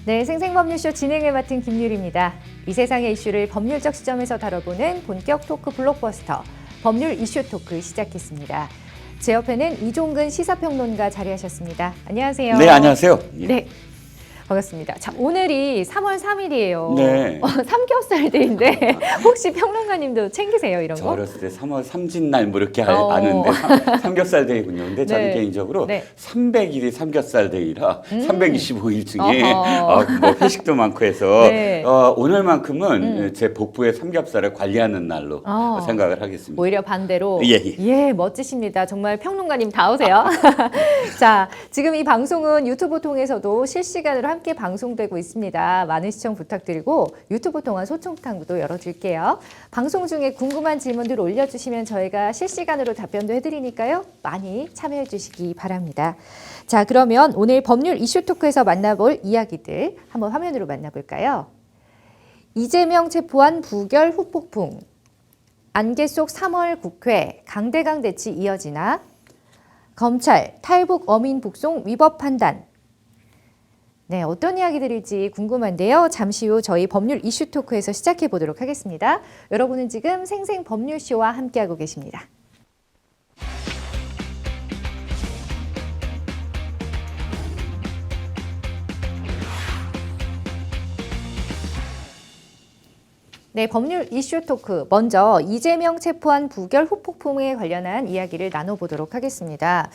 네, 생생법률쇼 진행을 맡은 김유리입니다. 이 세상의 이슈를 법률적 시점에서 다뤄보는 본격 토크 블록버스터, 법률 이슈 토크 시작했습니다. 제 옆에는 이종근 시사평론가 자리하셨습니다. 안녕하세요. 네, 안녕하세요. 예. 네, 반갑습니다. 자, 오늘이 3월 3일이에요. 네. 삼겹살 데이인데 혹시 평론가님도 챙기세요, 이런 저 거? 어렸을 때 3월 삼진날 뭐 이렇게 아는데 삼겹살 데이군요. 근데 저는 네. 개인적으로 네. 300일이 삼겹살 데이라 325일 중에 어허. 뭐 회식도 많고 해서 네. 오늘만큼은 제 복부의 삼겹살을 관리하는 날로 생각을 하겠습니다. 오히려 반대로 예. 멋지십니다. 정말 평론가님 다우세요. 자, 지금 이 방송은 유튜브 통해서도 실시간으로 함께 방송되고 있습니다. 많은 시청 부탁드리고 유튜브 통한 소통창도 열어둘게요. 방송 중에 궁금한 질문들 올려주시면 저희가 실시간으로 답변도 해드리니까요. 많이 참여해 주시기 바랍니다. 자, 그러면 오늘 법률 이슈 토크에서 만나볼 이야기들 한번 화면으로 만나볼까요? 이재명 체포안 부결 후폭풍, 안개 속 3월 국회, 강대강 대치 이어지나, 검찰 탈북 어민 북송 위법 판단. 네, 어떤 이야기들일지 궁금한데요. 잠시 후 저희 법률 이슈 토크에서 시작해 보도록 하겠습니다. 여러분은 지금 생생 법률쇼와 함께하고 계십니다. 네, 법률 이슈 토크. 먼저 이재명 체포안 부결 후폭풍에 관련한 이야기를 나눠보도록 하겠습니다.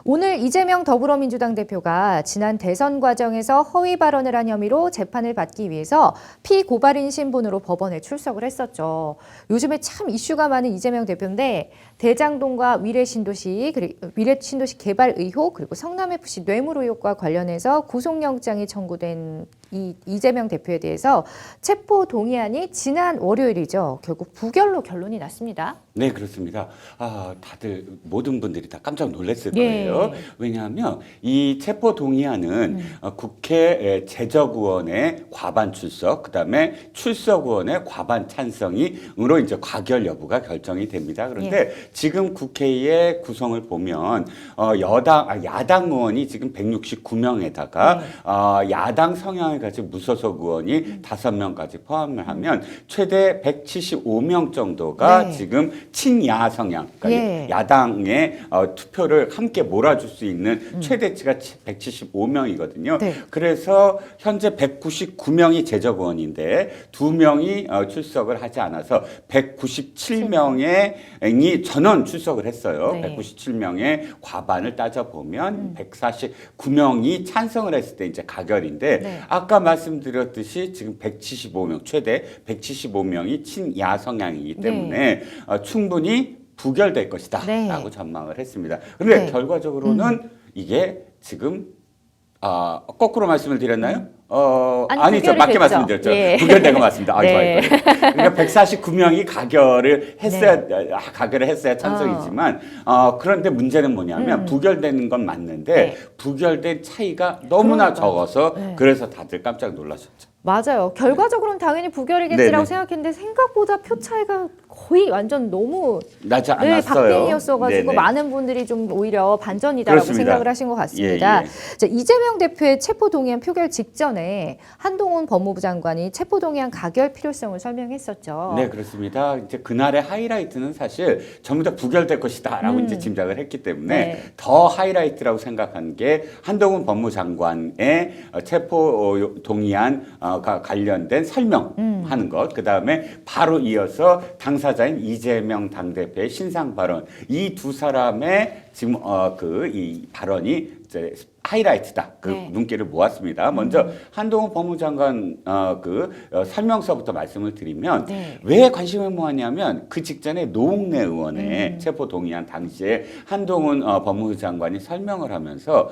오늘 이재명 더불어민주당 대표가 지난 대선 과정에서 허위 발언을 한 혐의로 재판을 받기 위해서 피고발인 신분으로 법원에 출석을 했었죠. 요즘에 참 이슈가 많은 이재명 대표인데 대장동과 위례신도시 개발 의혹 그리고 성남FC 뇌물 의혹과 관련해서 구속영장이 청구된 이재명 대표에 대해서 체포 동의안이 지난 월요일이죠. 결국 부결로 결론이 났습니다. 네, 그렇습니다. 다들 모든 분들이 다 깜짝 놀랐을 예. 거예요. 왜냐하면 이 체포 동의안은 국회 제적의원의 과반 출석, 그다음에 출석의원의 과반 찬성으로 이제 가결 여부가 결정이 됩니다. 그런데 지금 국회의 구성을 보면 야당 의원이 지금 169명에다가 야당 성향을 가진 무소속 의원이 5명까지 포함을 하면 최대 175명 정도가 지금 친야 성향, 그러니까 야당의 투표를 함께 몰아줄 수 있는 최대치가 175명이거든요. 네. 그래서 현재 199명이 제적의원인데 2명이 출석을 하지 않아서 197명이 전원 출석을 했어요. 네. 197명의 과반을 따져보면 149명이 찬성을 했을 때 이제 가결인데 아까 말씀드렸듯이 지금 175명, 최대 175명이 친야 성향이기 때문에 충분히 부결될 것이다 라고 전망을 했습니다. 그런데 결과적으로는 이게 지금 거꾸로 말씀을 드렸나요? 아니죠. 맞게 말씀드렸죠. 부결된 것 같습니다. 좋아요. 그러니까 149명이 가결을 했어야 찬성이지만 그런데 문제는 뭐냐면 부결되는 건 맞는데 부결된 차이가 너무나 적어서 그래서 다들 깜짝 놀라셨죠. 맞아요. 결과적으로는 당연히 부결이겠지라고 생각했는데 생각보다 표 차이가 거의 완전 너무 나지 않았어요. 박빙이었어가지고 많은 분들이 좀 오히려 반전이다라고 생각을 하신 것 같습니다. 자, 이재명 대표의 체포동의안 표결 직전에 한동훈 법무부 장관이 체포동의안 가결 필요성을 설명했었죠. 네, 그렇습니다. 이제 그날의 하이라이트는 사실 전부 다 부결될 것이다라고 이제 짐작을 했기 때문에 더 하이라이트라고 생각한 게 한동훈 법무장관의 체포동의안 관련된 설명하는 것, 그 다음에 바로 이어서 당사자인 이재명 당대표의 신상 발언, 이 두 사람의 지금 이 발언이 이제 하이라이트다. 눈길을 모았습니다. 먼저 한동훈 법무장관 설명서부터 말씀을 드리면 왜 관심을 모았냐면 그 직전에 노웅래 의원의 체포 동의안 당시에 한동훈 법무부 장관이 설명을 하면서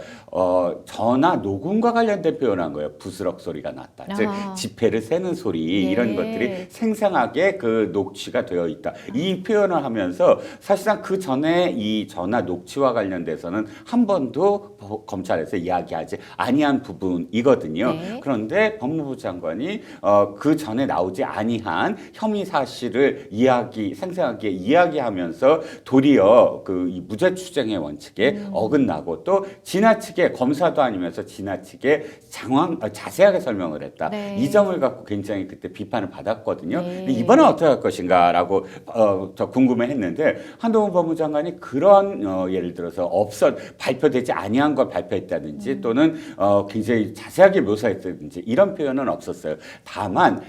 전화 녹음과 관련된 표현을 한 거예요. 부스럭 소리가 났다. 즉 지폐를 세는 소리 이런 것들이 생생하게 그 녹취가 되어 있다. 이 표현을 하면서 사실상 그 전에 이 전화 녹취와 관련돼서는 한 번도 검찰에서 이야기하지 아니한 부분이거든요. 네. 그런데 법무부 장관이 그 전에 나오지 아니한 혐의 사실을 생생하게 이야기하면서 도리어 이 무죄 추정의 원칙에 어긋나고 또 지나치게 검사도 아니면서 지나치게 자세하게 설명을 했다. 네. 이 점을 갖고 굉장히 그때 비판을 받았거든요. 네. 근데 이번엔 어떻게 할 것인가라고 저 궁금해했는데 한동훈 법무장관이 그런 예를 들어서 발표되지 아니한 걸 발표했다든지 또는 굉장히 자세하게 묘사했다든지 이런 표현은 없었어요. 다만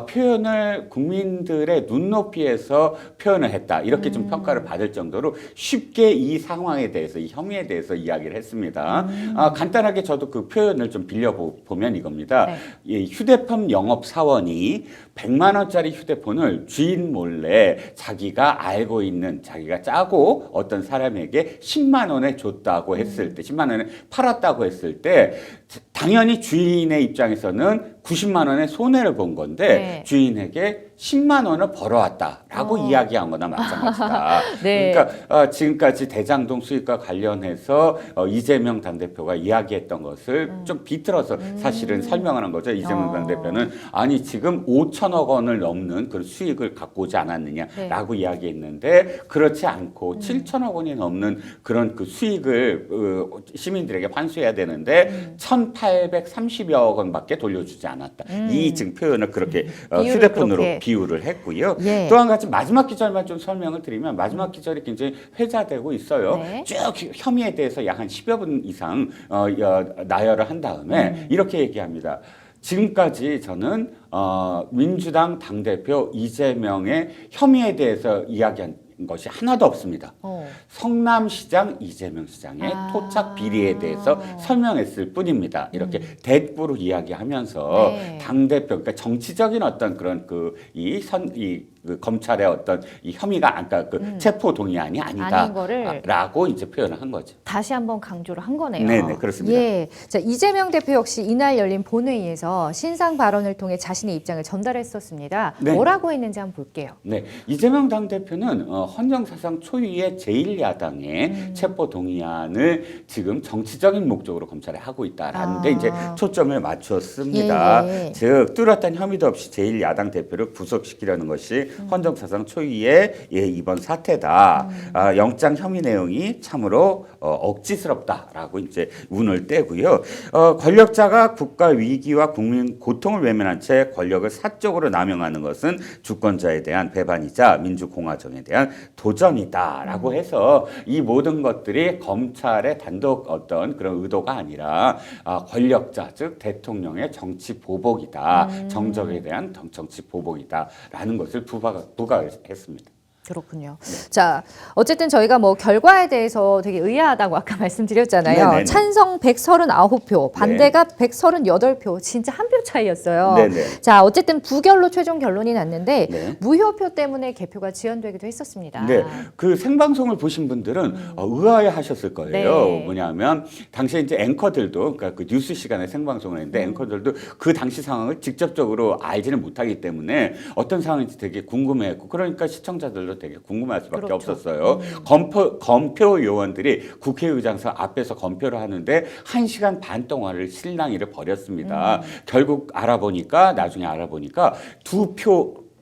표현을 국민들의 눈높이에서 표현을 했다. 이렇게 좀 평가를 받을 정도로 쉽게 이 상황에 대해서 이 혐의에 대해서 이야기를 했습니다. 간단하게 저도 그 표현을 좀 빌려보면 이겁니다. 네. 이 휴대폰 영업 사원이 100만 원짜리 휴대폰을 주인 몰래 자기가 알고 있는 자기가 짜고 어떤 사람에게 10만 원에 줬다고 했을 때 10만 원에 팔았다고 했을 때 당연히 주인의 입장에서는 90만 원의 손해를 본 건데 네. 주인에게 10만 원을 벌어왔다라고 이야기한 거나 마찬가지다. 네. 그러니까 지금까지 대장동 수익과 관련해서 이재명 당대표가 이야기했던 것을 좀 비틀어서 사실은 설명을 한 거죠. 이재명 당대표는 아니 지금 5천억 원을 넘는 그 수익을 갖고 오지 않았느냐라고 이야기했는데 그렇지 않고 7천억 원이 넘는 그런 그 수익을 시민들에게 환수해야 되는데 1,830여 원밖에 돌려주지 않았다. 이 지금 표현을 그렇게 휴대폰으로 그렇게. 비유를 했고요. 예. 또 한 가지 마지막 기절만 좀 설명을 드리면 마지막 기절이 굉장히 회자되고 있어요. 네. 쭉 혐의에 대해서 약 한 10여 분 이상 나열을 한 다음에 이렇게 얘기합니다. 지금까지 저는 민주당 당대표 이재명의 혐의에 대해서 이야기한 것이 하나도 없습니다. 성남시장 이재명 시장의 토착 비리에 대해서 설명했을 뿐입니다. 이렇게 대꾸로 이야기하면서 네. 당대표, 그러니까 정치적인 어떤 그런 그 검찰의 어떤 이 혐의가 아까 체포 동의안이 아닌 거를 아니다라고 이제 표현을 한 거죠. 다시 한번 강조를 한 거네요. 네네, 그렇습니다. 예. 자, 이재명 대표 역시 이날 열린 본회의에서 신상 발언을 통해 자신의 입장을 전달했었습니다. 네. 뭐라고 했는지 한번 볼게요. 네, 이재명 당대표는 헌정사상 초유의 제1야당의 체포 동의안을 지금 정치적인 목적으로 검찰에 하고 있다라는 데 이제 초점을 맞췄습니다. 예. 즉 뚜렷한 혐의도 없이 제1야당 대표를 구속시키려는 것이 헌정사상 초유의 이번 사태다. 영장 혐의 내용이 참으로 억지스럽다라고 이제 운을 떼고요. 권력자가 국가 위기와 국민 고통을 외면한 채 권력을 사적으로 남용하는 것은 주권자에 대한 배반이자 민주공화정에 대한 도전이다라고 해서 이 모든 것들이 검찰의 단독 어떤 그런 의도가 아니라 권력자 즉 대통령의 정치 보복이다. 정적에 대한 정치 보복이다라는 것을 부각했습니다. 그렇군요. 자, 어쨌든 저희가 뭐 결과에 대해서 되게 의아하다고 아까 말씀드렸잖아요. 네네네. 찬성 139표, 반대가 138표, 진짜 한 표 차이였어요. 네네. 자, 어쨌든 부결로 최종 결론이 났는데 네. 무효표 때문에 개표가 지연되기도 했었습니다. 네, 그 생방송을 보신 분들은 의아해하셨을 거예요. 네. 뭐냐면 당시에 이제 앵커들도 그러니까 그 뉴스 시간에 생방송을 했는데 앵커들도 그 당시 상황을 직접적으로 알지는 못하기 때문에 어떤 상황인지 되게 궁금해했고 그러니까 시청자들도 되게 궁금할 수밖에 그렇죠. 없었어요. 검표 요원들이 국회의장석 앞에서 검표를 하는데 1시간 반 동안을 실랑이를 벌였습니다. 결국 나중에 알아보니까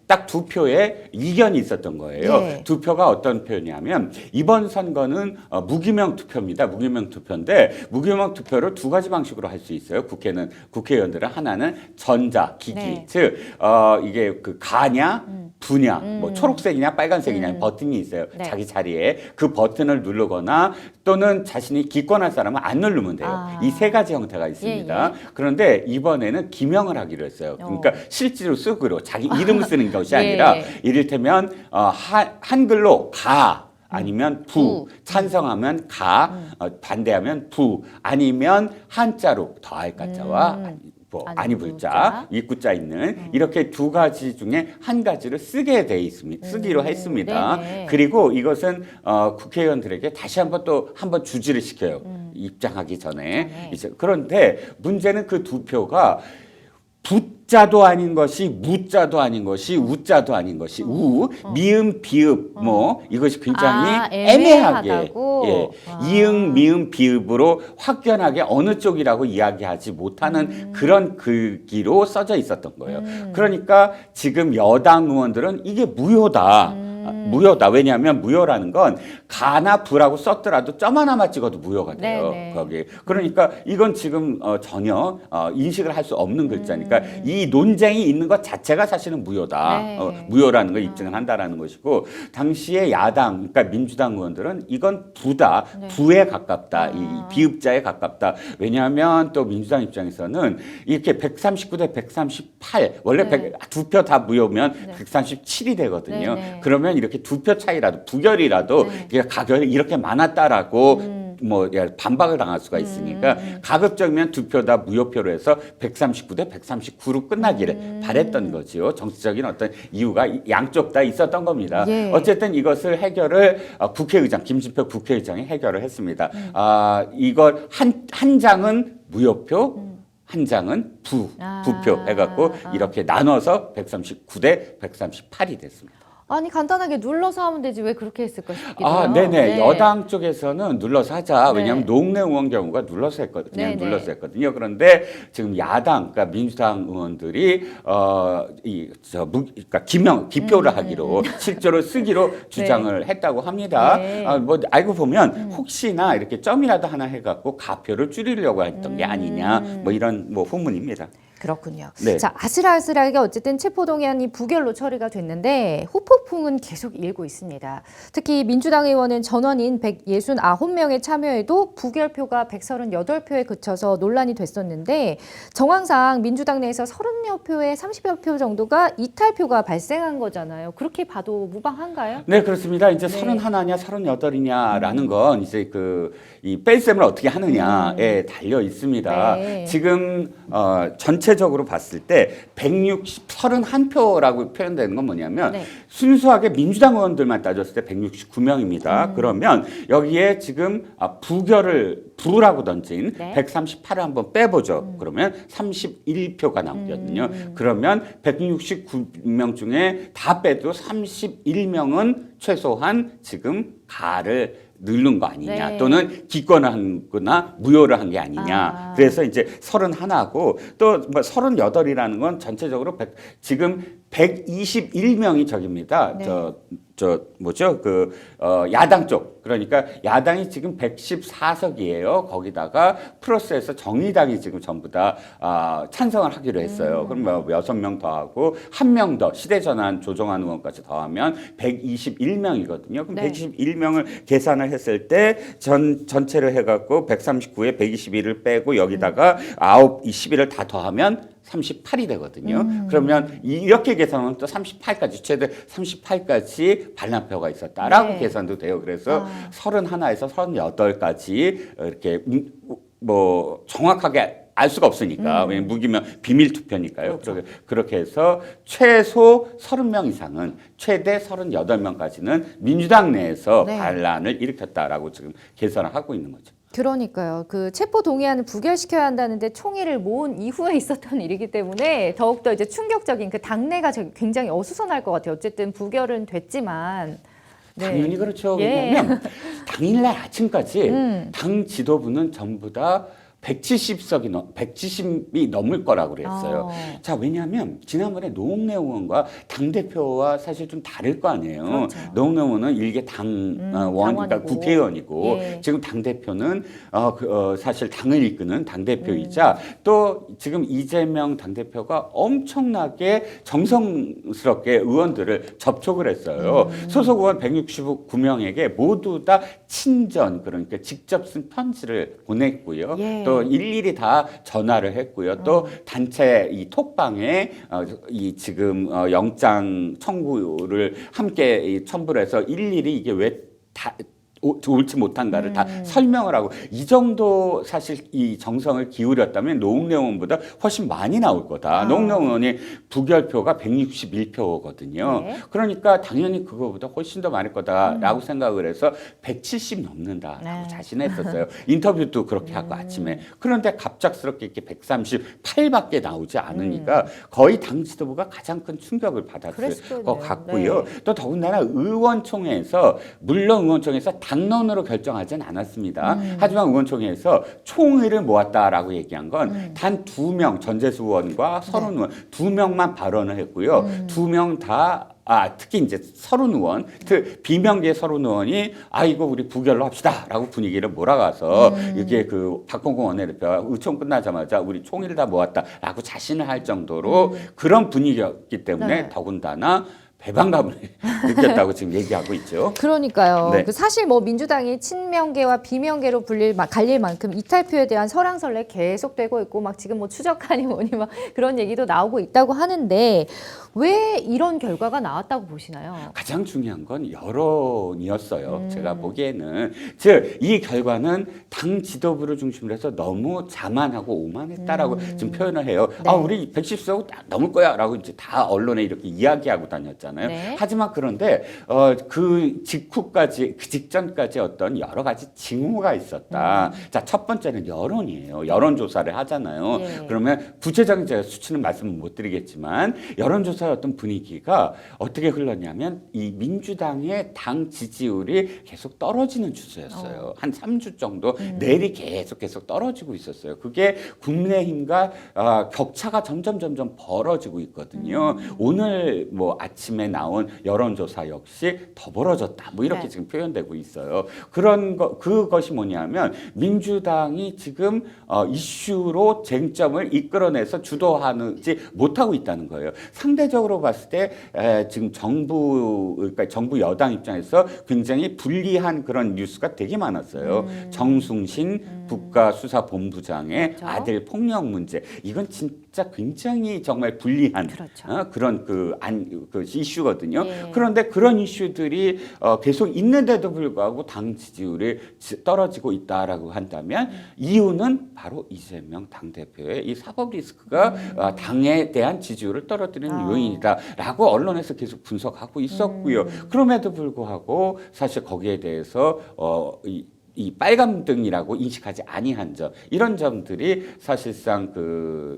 딱 두 표의 이견이 있었던 거예요. 네. 두 표가 어떤 표냐면 이번 선거는 무기명 투표입니다. 무기명 투표인데 무기명 투표를 두 가지 방식으로 할 수 있어요. 국회의원들은 하나는 전자 기기, 네. 즉 이게 그 가냐 부냐, 뭐 초록색이냐 빨간색이냐 버튼이 있어요. 네. 자기 자리에 그 버튼을 누르거나 또는 자신이 기권할 사람은 안 누르면 돼요. 이 세 가지 형태가 있습니다. 그런데 이번에는 기명을 하기로 했어요. 그러니까 실제로 쓰기로 자기 이름을 쓰는 것이 아니라 이를테면 한글로 가 아니면 부, 찬성하면 가, 반대하면 부, 아니면 한자로 더할 가자와 아니 불자, 윗구자 있는 이렇게 두 가지 중에 한 가지를 쓰기로 했습니다. 네네. 그리고 이것은 국회의원들에게 다시 한번 주지를 시켜요. 입장하기 전에. 그런데 문제는 그 두 표가 우자도 아닌 것이 무자도 아닌 것이 우자도 아닌 것이 미음 비읍 뭐 이것이 굉장히 애매하게 애매하다고? 이응 미음 비읍으로 확연하게 어느 쪽이라고 이야기하지 못하는 그런 글귀로 써져 있었던 거예요. 그러니까 지금 여당 의원들은 이게 무효다. 무효다. 왜냐하면 무효라는 건 가나 부라고 썼더라도 점 하나만 찍어도 무효가 돼요. 네네. 거기. 그러니까 이건 지금 전혀 인식을 할 수 없는 글자니까 이 논쟁이 있는 것 자체가 사실은 무효다. 네. 무효라는 걸 입증을 한다라는 것이고 당시에 야당, 그러니까 민주당 의원들은 이건 부다. 네. 부에 가깝다. 이 비읍자에 가깝다. 왜냐하면 또 민주당 입장에서는 이렇게 139대 138 원래 네. 두 표 다 무효면 네. 137이 되거든요. 네네. 그러면 이렇게 두 표 차이라도 부결이라도 네. 가결이 이렇게 많았다라고 뭐 반박을 당할 수가 있으니까 가급적이면 두 표 다 무효표로 해서 139대 139로 끝나기를 바랬던 거지요. 정치적인 어떤 이유가 양쪽 다 있었던 겁니다. 예. 어쨌든 이것을 해결을 국회의장 김진표 국회의장이 해결을 했습니다. 이걸 한 장은 무효표. 한 장은 부표 해갖고 이렇게 나눠서 139대 138이 됐습니다. 아니 간단하게 눌러서 하면 되지 왜 그렇게 했을까 싶기도 아, 해요. 네네. 네. 여당 쪽에서는 눌러서 하자. 네. 왜냐하면 노웅래 의원 경우가 눌러서 했거든요. 그냥 네네. 눌러서 했거든요. 그런데 지금 야당, 그러니까 민주당 의원들이 그러니까 기표를 하기로 실제로 쓰기로 주장을 했다고 합니다. 네. 뭐 알고 보면 혹시나 이렇게 점이라도 하나 해갖고 가표를 줄이려고 했던 게 아니냐. 뭐 이런 뭐 후문입니다. 그렇군요. 네. 자, 아슬아슬하게 어쨌든 체포동의안이 부결로 처리가 됐는데 후폭풍은 계속 일고 있습니다. 특히 민주당 의원은 전원인 169명의 참여에도 부결표가 138표에 그쳐서 논란이 됐었는데 정황상 민주당 내에서 30여 표에 30여 표 정도가 이탈표가 발생한 거잖아요. 그렇게 봐도 무방한가요? 네, 그렇습니다. 이제 네. 31냐, 38이냐라는 건 이제 이 뺄셈을 어떻게 하느냐에 달려 있습니다. 네. 지금 전체적으로 봤을 때 131표라고 표현되는 건 뭐냐면 네. 순수하게 민주당 의원들만 따졌을 때 169명입니다. 그러면 여기에 지금 부라고 던진 네. 138을 한번 빼보죠. 그러면 31표가 나오거든요. 그러면 169명 중에 다 빼도 31명은 최소한 지금 가를 누른 거 아니냐 네. 또는 기권을 한거나 무효를 한 게 아니냐. 그래서 이제 31하고 또 뭐 38이라는 건 전체적으로 지금 121명이 저깁니다. 네. 뭐죠? 야당 쪽. 그러니까 야당이 지금 114석이에요. 거기다가 플러스해서 정의당이 지금 전부 다 찬성을 하기로 했어요. 그럼 뭐 6명 더하고 1명 더 시대전환 조정환 의원까지 더하면 121명이거든요. 그럼 네. 121명을 계산을 했을 때 전체를 해갖고 139에 121을 빼고 여기다가 11을 다 더하면 38이 되거든요. 그러면 이렇게 계산하면 또 38까지 최대 38까지 반란표가 있었다라고 네. 계산도 돼요. 그래서 31에서 38까지 이렇게 뭐 정확하게 알 수가 없으니까 왜냐면 무기명 비밀 투표니까요. 그렇죠. 그렇게 해서 최소 30명 이상은 최대 38명까지는 민주당 내에서 네. 반란을 일으켰다라고 지금 계산을 하고 있는 거죠. 그러니까요. 그 체포 동의안을 부결시켜야 한다는데 총의를 모은 이후에 있었던 일이기 때문에 더욱더 이제 충격적인 그 당내가 굉장히 어수선할 것 같아요. 어쨌든 부결은 됐지만. 네. 당연히 그렇죠. 예. 왜냐하면 당일날 아침까지 당 지도부는 전부 다 170이 넘을 거라고 그랬어요. 자, 왜냐하면 지난번에 노웅래 의원과 당대표와 사실 좀 다를 거 아니에요. 그렇죠. 노웅래 의원은 일개 당원, 그러니까 당원이고. 국회의원이고 예. 지금 당대표는 사실 당을 이끄는 당대표이자 또 지금 이재명 당대표가 엄청나게 정성스럽게 의원들을 접촉을 했어요. 소속 의원 169명에게 모두 다 친전, 그러니까 직접 쓴 편지를 보냈고요. 예. 또 일일이 다 전화를 했고요. 또 단체 이 톡방에 이 지금 영장 청구를 함께 이 첨부를 해서 일일이 이게 옳지 못한가를 다 설명을 하고 이 정도 사실 이 정성을 기울였다면 노웅래 의원보다 훨씬 많이 나올 거다. 노웅래 의원이 부결표가 161표거든요. 네. 그러니까 당연히 그거보다 훨씬 더 많을 거다라고 생각을 해서 170 넘는다라고 네. 자신했었어요. 인터뷰도 그렇게 하고 아침에. 그런데 갑작스럽게 이렇게 138밖에 나오지 않으니까 거의 당 지도부가 가장 큰 충격을 받았을 그랬을 것 거네요. 같고요. 네. 또 더군다나 의원총회에서 물론 의원총회에서 당론으로 결정하진 않았습니다. 하지만 의원총회에서 총의를 모았다라고 얘기한 건 단 2명 전재수 의원과 서른 의원 2명만 발언을 했고요. 2명 다 특히 이제 서른 의원, 비명계 서른 의원이 이거 우리 부결로 합시다라고 분위기를 몰아가서 이게 그 박홍근 원내대표가 의총 끝나자마자 우리 총의를 다 모았다라고 자신을 할 정도로 그런 분위기였기 때문에 네. 더군다나 배반감을 느꼈다고 지금 얘기하고 있죠. 그러니까요. 네. 그 사실 뭐 민주당이 친명계와 비명계로 갈릴 만큼 이탈표에 대한 설왕설래 계속되고 있고 막 지금 뭐 추적하니 뭐니 막 그런 얘기도 나오고 있다고 하는데 왜 이런 결과가 나왔다고 보시나요? 가장 중요한 건 여론이었어요. 제가 보기에는 즉 이 결과는 당 지도부를 중심으로 해서 너무 자만하고 오만했다라고 지금 표현을 해요. 네. 우리 110석 넘을 거야라고 이제 다 언론에 이렇게 이야기하고 다녔잖아요. 네. 하지만 그런데 그 직후까지 그 직전까지 어떤 여러 가지 징후가 있었다. 자, 첫 번째는 여론이에요. 여론조사를 하잖아요. 예. 그러면 구체적인 제가 수치는 말씀을 못 드리겠지만 여론조사의 어떤 분위기가 어떻게 흘렀냐면 이 민주당의 당 지지율이 계속 떨어지는 추세였어요. 한 3주 정도 내리 계속 떨어지고 있었어요. 그게 국민의힘과 격차가 점점 벌어지고 있거든요. 오늘 뭐 아침에 나온 여론조사 역시 더 벌어졌다. 뭐 이렇게 네. 지금 표현되고 있어요. 그것이 뭐냐면 민주당이 지금 이슈로 쟁점을 이끌어내서 주도하지 못하고 있다는 거예요. 상대적으로 봤을 때 지금 그러니까 정부 여당 입장에서 굉장히 불리한 그런 뉴스가 되게 많았어요. 정순신 국가수사본부장의 그렇죠. 아들 폭력 문제. 이건 진짜 굉장히 정말 불리한 그렇죠. 그런 그 이슈거든요. 예. 그런데 그런 이슈들이 계속 있는데도 불구하고 당 지지율이 떨어지고 있다라고 한다면 이유는 바로 이재명 당대표의 이 사법 리스크가 당에 대한 지지율을 떨어뜨리는 요인이다라고 언론에서 계속 분석하고 있었고요. 그럼에도 불구하고 사실 거기에 대해서 이 빨간등이라고 인식하지 아니한 점 이런 점들이 사실상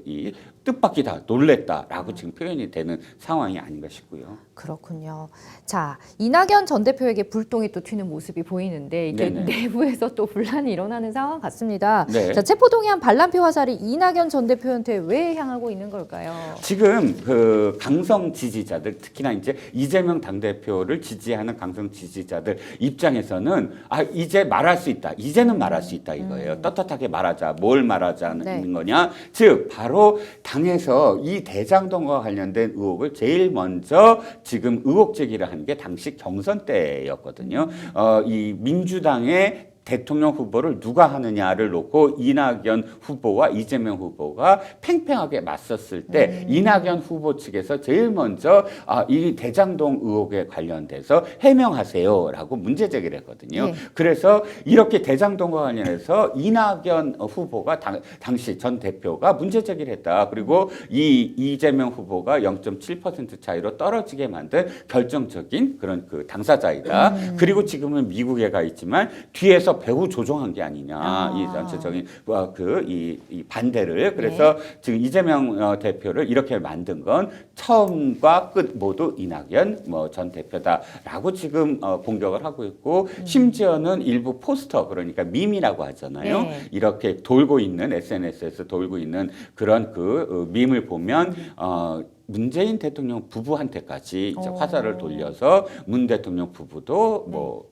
이 뜻밖이다 놀랬다라고 지금 표현이 되는 상황이 아닌가 싶고요. 그렇군요. 자, 이낙연 전 대표에게 불똥이 또 튀는 모습이 보이는데 이게 네네. 내부에서 또 분란이 일어나는 상황 같습니다. 네. 자, 체포동의안 반란표 화살이 이낙연 전 대표한테 왜 향하고 있는 걸까요? 지금 그 강성 지지자들 특히나 이제 이재명 당대표를 지지하는 강성 지지자들 입장에서는 이제 말할 수 있다. 이제는 말할 수 있다 이거예요. 떳떳하게 말하자. 뭘 말하자는 네. 거냐? 즉 바로 당에서 이 대장동과 관련된 의혹을 제일 먼저 지금 의혹 제기를 한 게 당시 경선 때였거든요. 이 민주당의 대통령 후보를 누가 하느냐를 놓고 이낙연 후보와 이재명 후보가 팽팽하게 맞섰을 때 이낙연 후보 측에서 제일 먼저 이 대장동 의혹에 관련돼서 해명하세요라고 문제 제기를 했거든요. 네. 그래서 이렇게 대장동과 관련해서 이낙연 후보가 당시 전 대표가 문제 제기를 했다. 그리고 이 이재명 후보가 0.7% 차이로 떨어지게 만든 결정적인 그런 그 당사자이다. 그리고 지금은 미국에 가 있지만 뒤에서 배후 조종한 게 아니냐 이 전체적인 이 반대를 그래서 지금 이재명 대표를 이렇게 만든 건 처음과 끝 모두 이낙연 전 대표다라고 지금 공격을 하고 있고 심지어는 일부 포스터 그러니까 밈이라고 하잖아요. 네. 이렇게 돌고 있는 SNS에서 돌고 있는 그런 그 밈을 보면 문재인 대통령 부부한테까지 이제 화살을 돌려서 문 대통령 부부도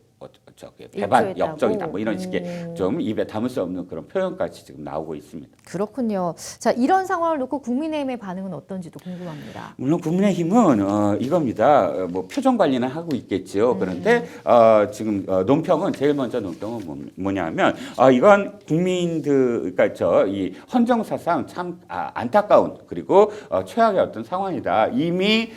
배반 일조했다고? 역적이다 뭐 이런 식의 좀 입에 담을 수 없는 그런 표현까지 지금 나오고 있습니다. 그렇군요. 자, 이런 상황을 놓고 국민의힘의 반응은 어떤지도 궁금합니다. 물론 국민의힘은 이겁니다. 뭐 표정 관리는 하고 있겠죠. 그런데 지금 논평은 제일 먼저 논평은 뭐냐면 이건 국민들 그러니까 이 헌정사상 참 안타까운 그리고 최악의 어떤 상황이다. 이미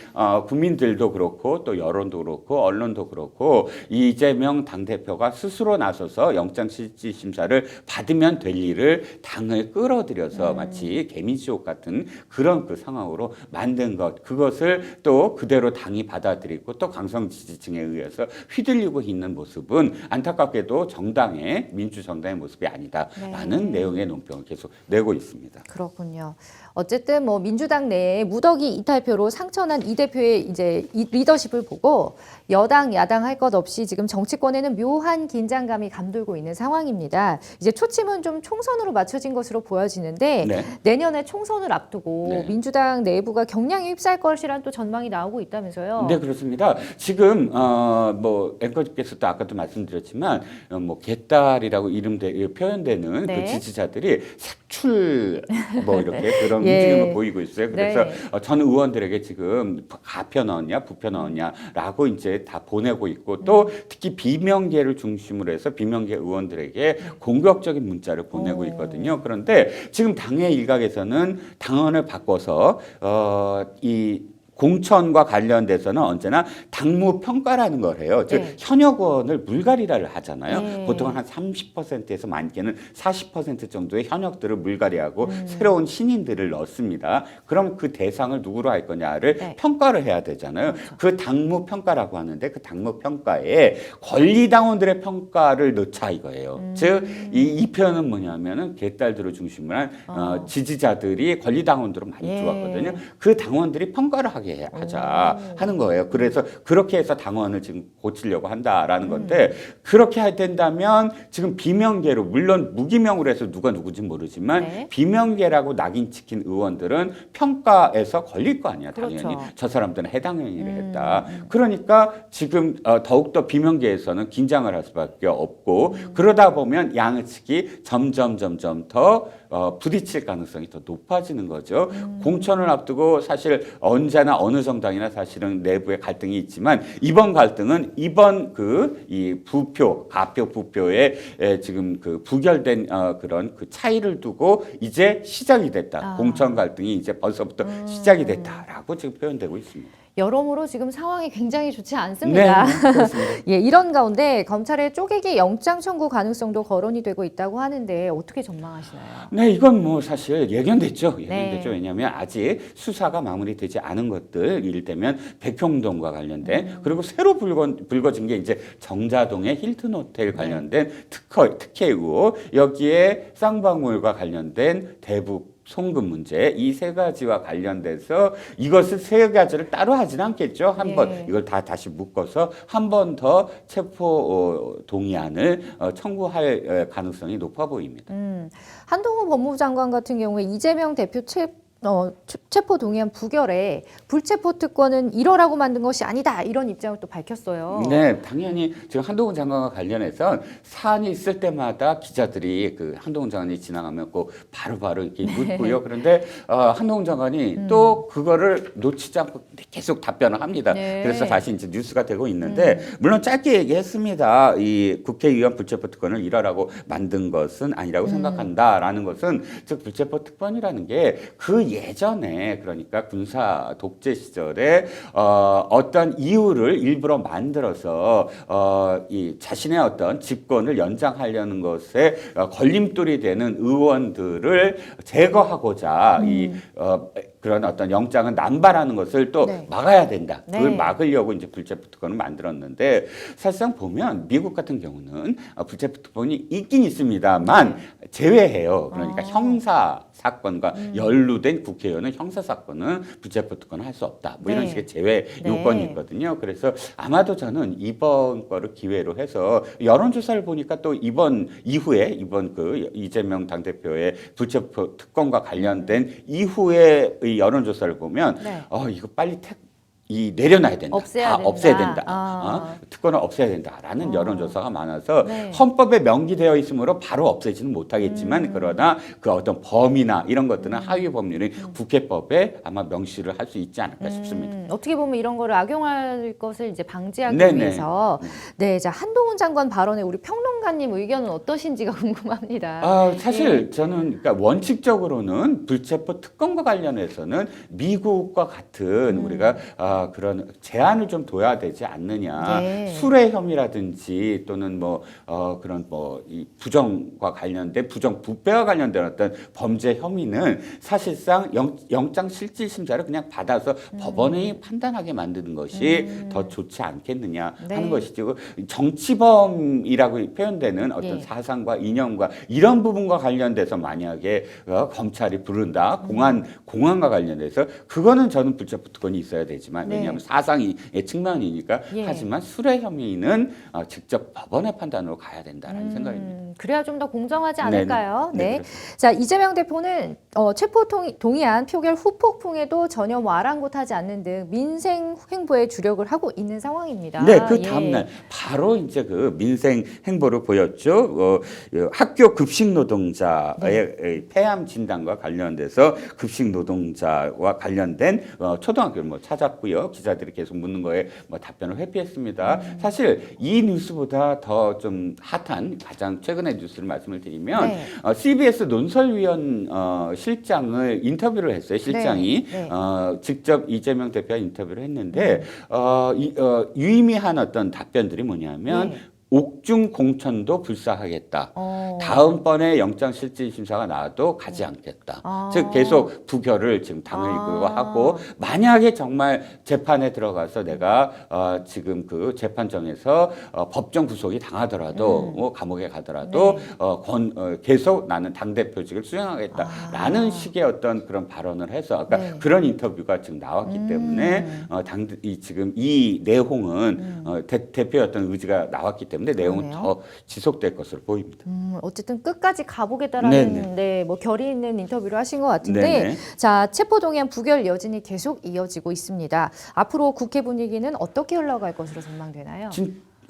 국민들도 그렇고 또 여론도 그렇고 언론도 그렇고 이재명 이재명 당대표가 스스로 나서서 영장실질심사를 받으면 될 일을 당을 끌어들여서 마치 개미지옥 같은 그런 그 상황으로 만든 것, 그것을 또 그대로 당이 받아들이고 또 강성 지지층에 의해서 휘둘리고 있는 모습은 안타깝게도 정당의 민주정당의 모습이 아니다라는 내용의 논평을 계속 내고 있습니다. 그렇군요. 어쨌든 뭐 민주당 내에 무더기 이탈표로 상처난 이 대표의 이제 이 리더십을 보고 여당 야당 할 것 없이 지금 정치권에는 묘한 긴장감이 감돌고 있는 상황입니다. 이제 초침은 좀 총선으로 맞춰진 것으로 보여지는데 네. 내년에 총선을 앞두고 네. 민주당 내부가 경량에 휩싸일 것이란 또 전망이 나오고 있다면서요. 네, 그렇습니다. 지금 뭐 앵커께서도 아까도 말씀드렸지만 뭐 개딸이라고 표현되는 네. 그 지지자들이 색출 뭐 이렇게 그런 예. 움직임을 보이고 있어요. 그래서 네. 전 의원들에게 지금 가표 넣었냐, 부표 넣었냐라고 이제 다 보내고 있고 또 특히 비명계를 중심으로 해서 비명계 의원들에게 공격적인 문자를 보내고 있거든요. 그런데 지금 당의 일각에서는 당원을 바꿔서 이 공천과 관련돼서는 언제나 당무 평가라는 걸 해요. 즉 네. 현역 의원을 물갈이를 하잖아요. 네. 보통 한 30%에서 많게는 40% 정도의 현역들을 물갈이하고 새로운 신인들을 넣습니다. 그럼 그 대상을 누구로 할 거냐를 네. 평가를 해야 되잖아요. 그 당무 평가라고 하는데 그 당무 평가에 권리당원들의 평가를 넣자 이거예요. 즉 이 표현은 뭐냐면은 개딸들을 중심으로 한 지지자들이 권리당원들을 많이 예. 들어왔거든요. 그 당원들이 평가를 하게 하자 하는 거예요. 그래서 그렇게 해서 당원을 지금 고치려고 한다라는 건데 그렇게 할 된다면 지금 비명계로 물론 무기명으로 해서 누가 누구지 모르지만 네. 비명계라고 낙인 찍힌 의원들은 평가에서 걸릴 거 아니야. 당연히 그렇죠. 저 사람들은 해당 행위를 했다. 그러니까 지금 더욱더 비명계에서는 긴장을 할 수밖에 없고 그러다 보면 양측이 점점 더 부딪힐 가능성이 더 높아지는 거죠. 공천을 앞두고 사실 언제나 어느 정당이나 사실은 내부에 갈등이 있지만 이번 갈등은 이번 이 부표, 가표, 부표에 지금 그 부결된 그런 그 차이를 두고 이제 시작이 됐다. 공천 갈등이 이제 벌써부터 시작이 됐다라고 지금 표현되고 있습니다. 여러모로 지금 상황이 굉장히 좋지 않습니다. 네, 그렇습니다. 예, 이런 가운데 검찰의 쪼개기 영장 청구 가능성도 거론이 되고 있다고 하는데 어떻게 전망하시나요? 네, 이건 뭐 사실 예견됐죠. 네. 예견됐죠. 왜냐하면 아직 수사가 마무리되지 않은 것들, 이를테면 백형동과 관련된 그리고 새로 불거진 게 이제 정자동의 힐튼 호텔 관련된 특혜 의혹, 여기에 쌍방울과 관련된 대북 송금 문제 이 세 가지와 관련돼서 이것을 세 가지를 따로 하지는 않겠죠. 한번 이걸 다 다시 묶어서 한 번 더 체포 동의안을 청구할 가능성이 높아 보입니다. 한동훈 법무부 장관 같은 경우에 이재명 대표 체포 동의안 부결에 불체포 특권은 이러라고 만든 것이 아니다 이런 입장을 또 밝혔어요. 네, 당연히 지금 한동훈 장관과 관련해서 사안이 있을 때마다 기자들이 그 한동훈 장관이 지나가면 꼭 바로바로 이렇게 묻고요. 그런데 한동훈 장관이 또 그거를 놓치지 않고 계속 답변을 합니다. 네. 그래서 다시 이제 뉴스가 되고 있는데 물론 짧게 얘기했습니다. 이 국회의원 불체포 특권을 이러라고 만든 것은 아니라고 생각한다라는 것은 즉 불체포 특권이라는 게 그 예전에 그러니까 군사 독재 시절에 어떤 이유를 일부러 만들어서 이 자신의 어떤 집권을 연장하려는 것에 걸림돌이 되는 의원들을 제거하고자 그런 어떤 영장을 남발하는 것을 또 네. 막아야 된다. 그걸 네. 막으려고 이제 불체포 특권을 만들었는데 사실상 보면 미국 같은 경우는 불체포 특권이 있긴 있습니다만 제외해요. 그러니까 형사 사건과 연루된 국회의원은 형사 사건은 불체포 특권을 할 수 없다. 뭐 이런 네. 식의 제외 네. 요건이 있거든요. 그래서 아마도 저는 이번 거를 기회로 해서 여론조사를 보니까 또 이번 그 이재명 당대표의 불체포 특권과 관련된 이후에 의 여론조사를 보면 네. 이거 빨리 내려놔야 된다. 없애야 된다. 없애야 된다. 아. 특권을 없애야 된다라는 여론조사가 많아서 네. 헌법에 명기되어 있으므로 바로 없애지는 못하겠지만 그러나 그 어떤 범위나 이런 것들은 하위 법률이 국회법에 아마 명시를 할 수 있지 않을까 싶습니다. 어떻게 보면 이런 거를 악용할 것을 이제 방지하기 네네. 위해서 자 한동훈 장관 발언에 우리 평론가님 의견은 어떠신지가 궁금합니다. 사실 저는 그러니까 원칙적으로는 불체포 특권과 관련해서는 미국과 같은 우리가 그런 제한을 좀 둬야 되지 않느냐. 네. 술의 혐의라든지 또는 그런 이 부정과 관련된 부정 부패와 관련된 어떤 범죄 혐의는 사실상 영장 실질 심사를 그냥 받아서 법원이 판단하게 만드는 것이 더 좋지 않겠느냐 네. 하는 것이죠. 정치범이라고 표현되는 어떤 예. 사상과 이념과 이런 부분과 관련돼서 만약에 검찰이 부른다 공안과 관련돼서 그거는 저는 불체포 특권이 있어야 되지만 네. 왜냐하면 사상의 측면이니까 예. 하지만 술의 혐의는 직접 법원의 판단으로 가야 된다는 생각입니다. 그래야 좀 더 공정하지 않을까요? 네, 네. 그렇습니다. 자, 이재명 대표는 체포 동의안 표결 후 폭풍에도 전혀 와랑곳하지 않는 등 민생 행보에 주력을 하고 있는 상황입니다. 네, 그 예. 다음날 바로 이제 그 민생 행보를 보였죠. 학교 급식 노동자의 네. 폐암 진단과 관련돼서 급식 노동자와 관련된 초등학교를 찾았고요. 기자들이 계속 묻는 거에 답변을 회피했습니다. 사실 이 뉴스보다 더 좀 핫한 가장 최근의 뉴스를 말씀을 드리면 네. CBS 논설위원 실장을 인터뷰를 했어요. 실장이 네. 네. 직접 이재명 대표와 인터뷰를 했는데 유의미한 어떤 답변들이 뭐냐면 네. 옥중 공천도 불사하겠다. 어. 다음번에 영장실질심사가 나와도 가지 않겠다. 아. 즉 계속 부결을 지금 당을 이끌고 하고 만약에 정말 재판에 들어가서 내가 지금 그 재판정에서 법정 구속이 당하더라도 감옥에 가더라도 네. 계속 나는 당대표직을 수행하겠다라는 식의 어떤 그런 발언을 해서 그러니까 네. 그런 인터뷰가 지금 나왔기 때문에 지금 이 내용은 대표의 어떤 의지가 나왔기 때문에 내용은 그러네요. 더 지속될 것으로 보입니다. 어쨌든 끝까지 가보겠다라는 네네. 네, 뭐 결의 있는 인터뷰를 하신 것 같은데 네네. 자, 체포동의안 부결 여진이 계속 이어지고 있습니다. 앞으로 국회 분위기는 어떻게 흘러갈 것으로 전망되나요?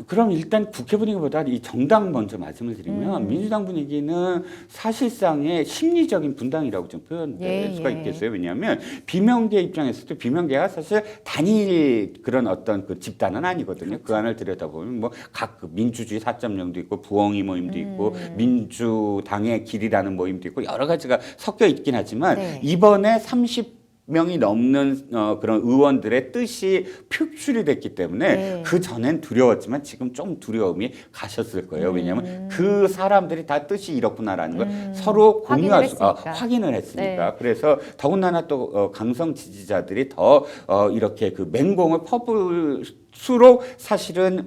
그럼 일단 국회 분위기보다 이 정당 먼저 말씀을 드리면 민주당 분위기는 사실상의 심리적인 분당이라고 좀 표현될 수가 있겠어요. 왜냐하면 비명계 입장에서도 비명계가 사실 단일 그런 어떤 그 집단은 아니거든요. 그 안을 들여다보면 각 민주주의 4.0도 있고 부엉이 모임도 있고 민주당의 길이라는 모임도 있고 여러 가지가 섞여 있긴 하지만 네. 이번에 30명이 넘는 그런 의원들의 뜻이 표출이 됐기 때문에 네. 그 전엔 두려웠지만 지금 좀 두려움이 가셨을 거예요. 왜냐하면 그 사람들이 다 뜻이 이렇구나라는 걸 서로 공유할 확인을 했으니까. 네. 그래서 더군다나 또 강성 지지자들이 더 이렇게 그 맹공을 퍼부을수록 사실은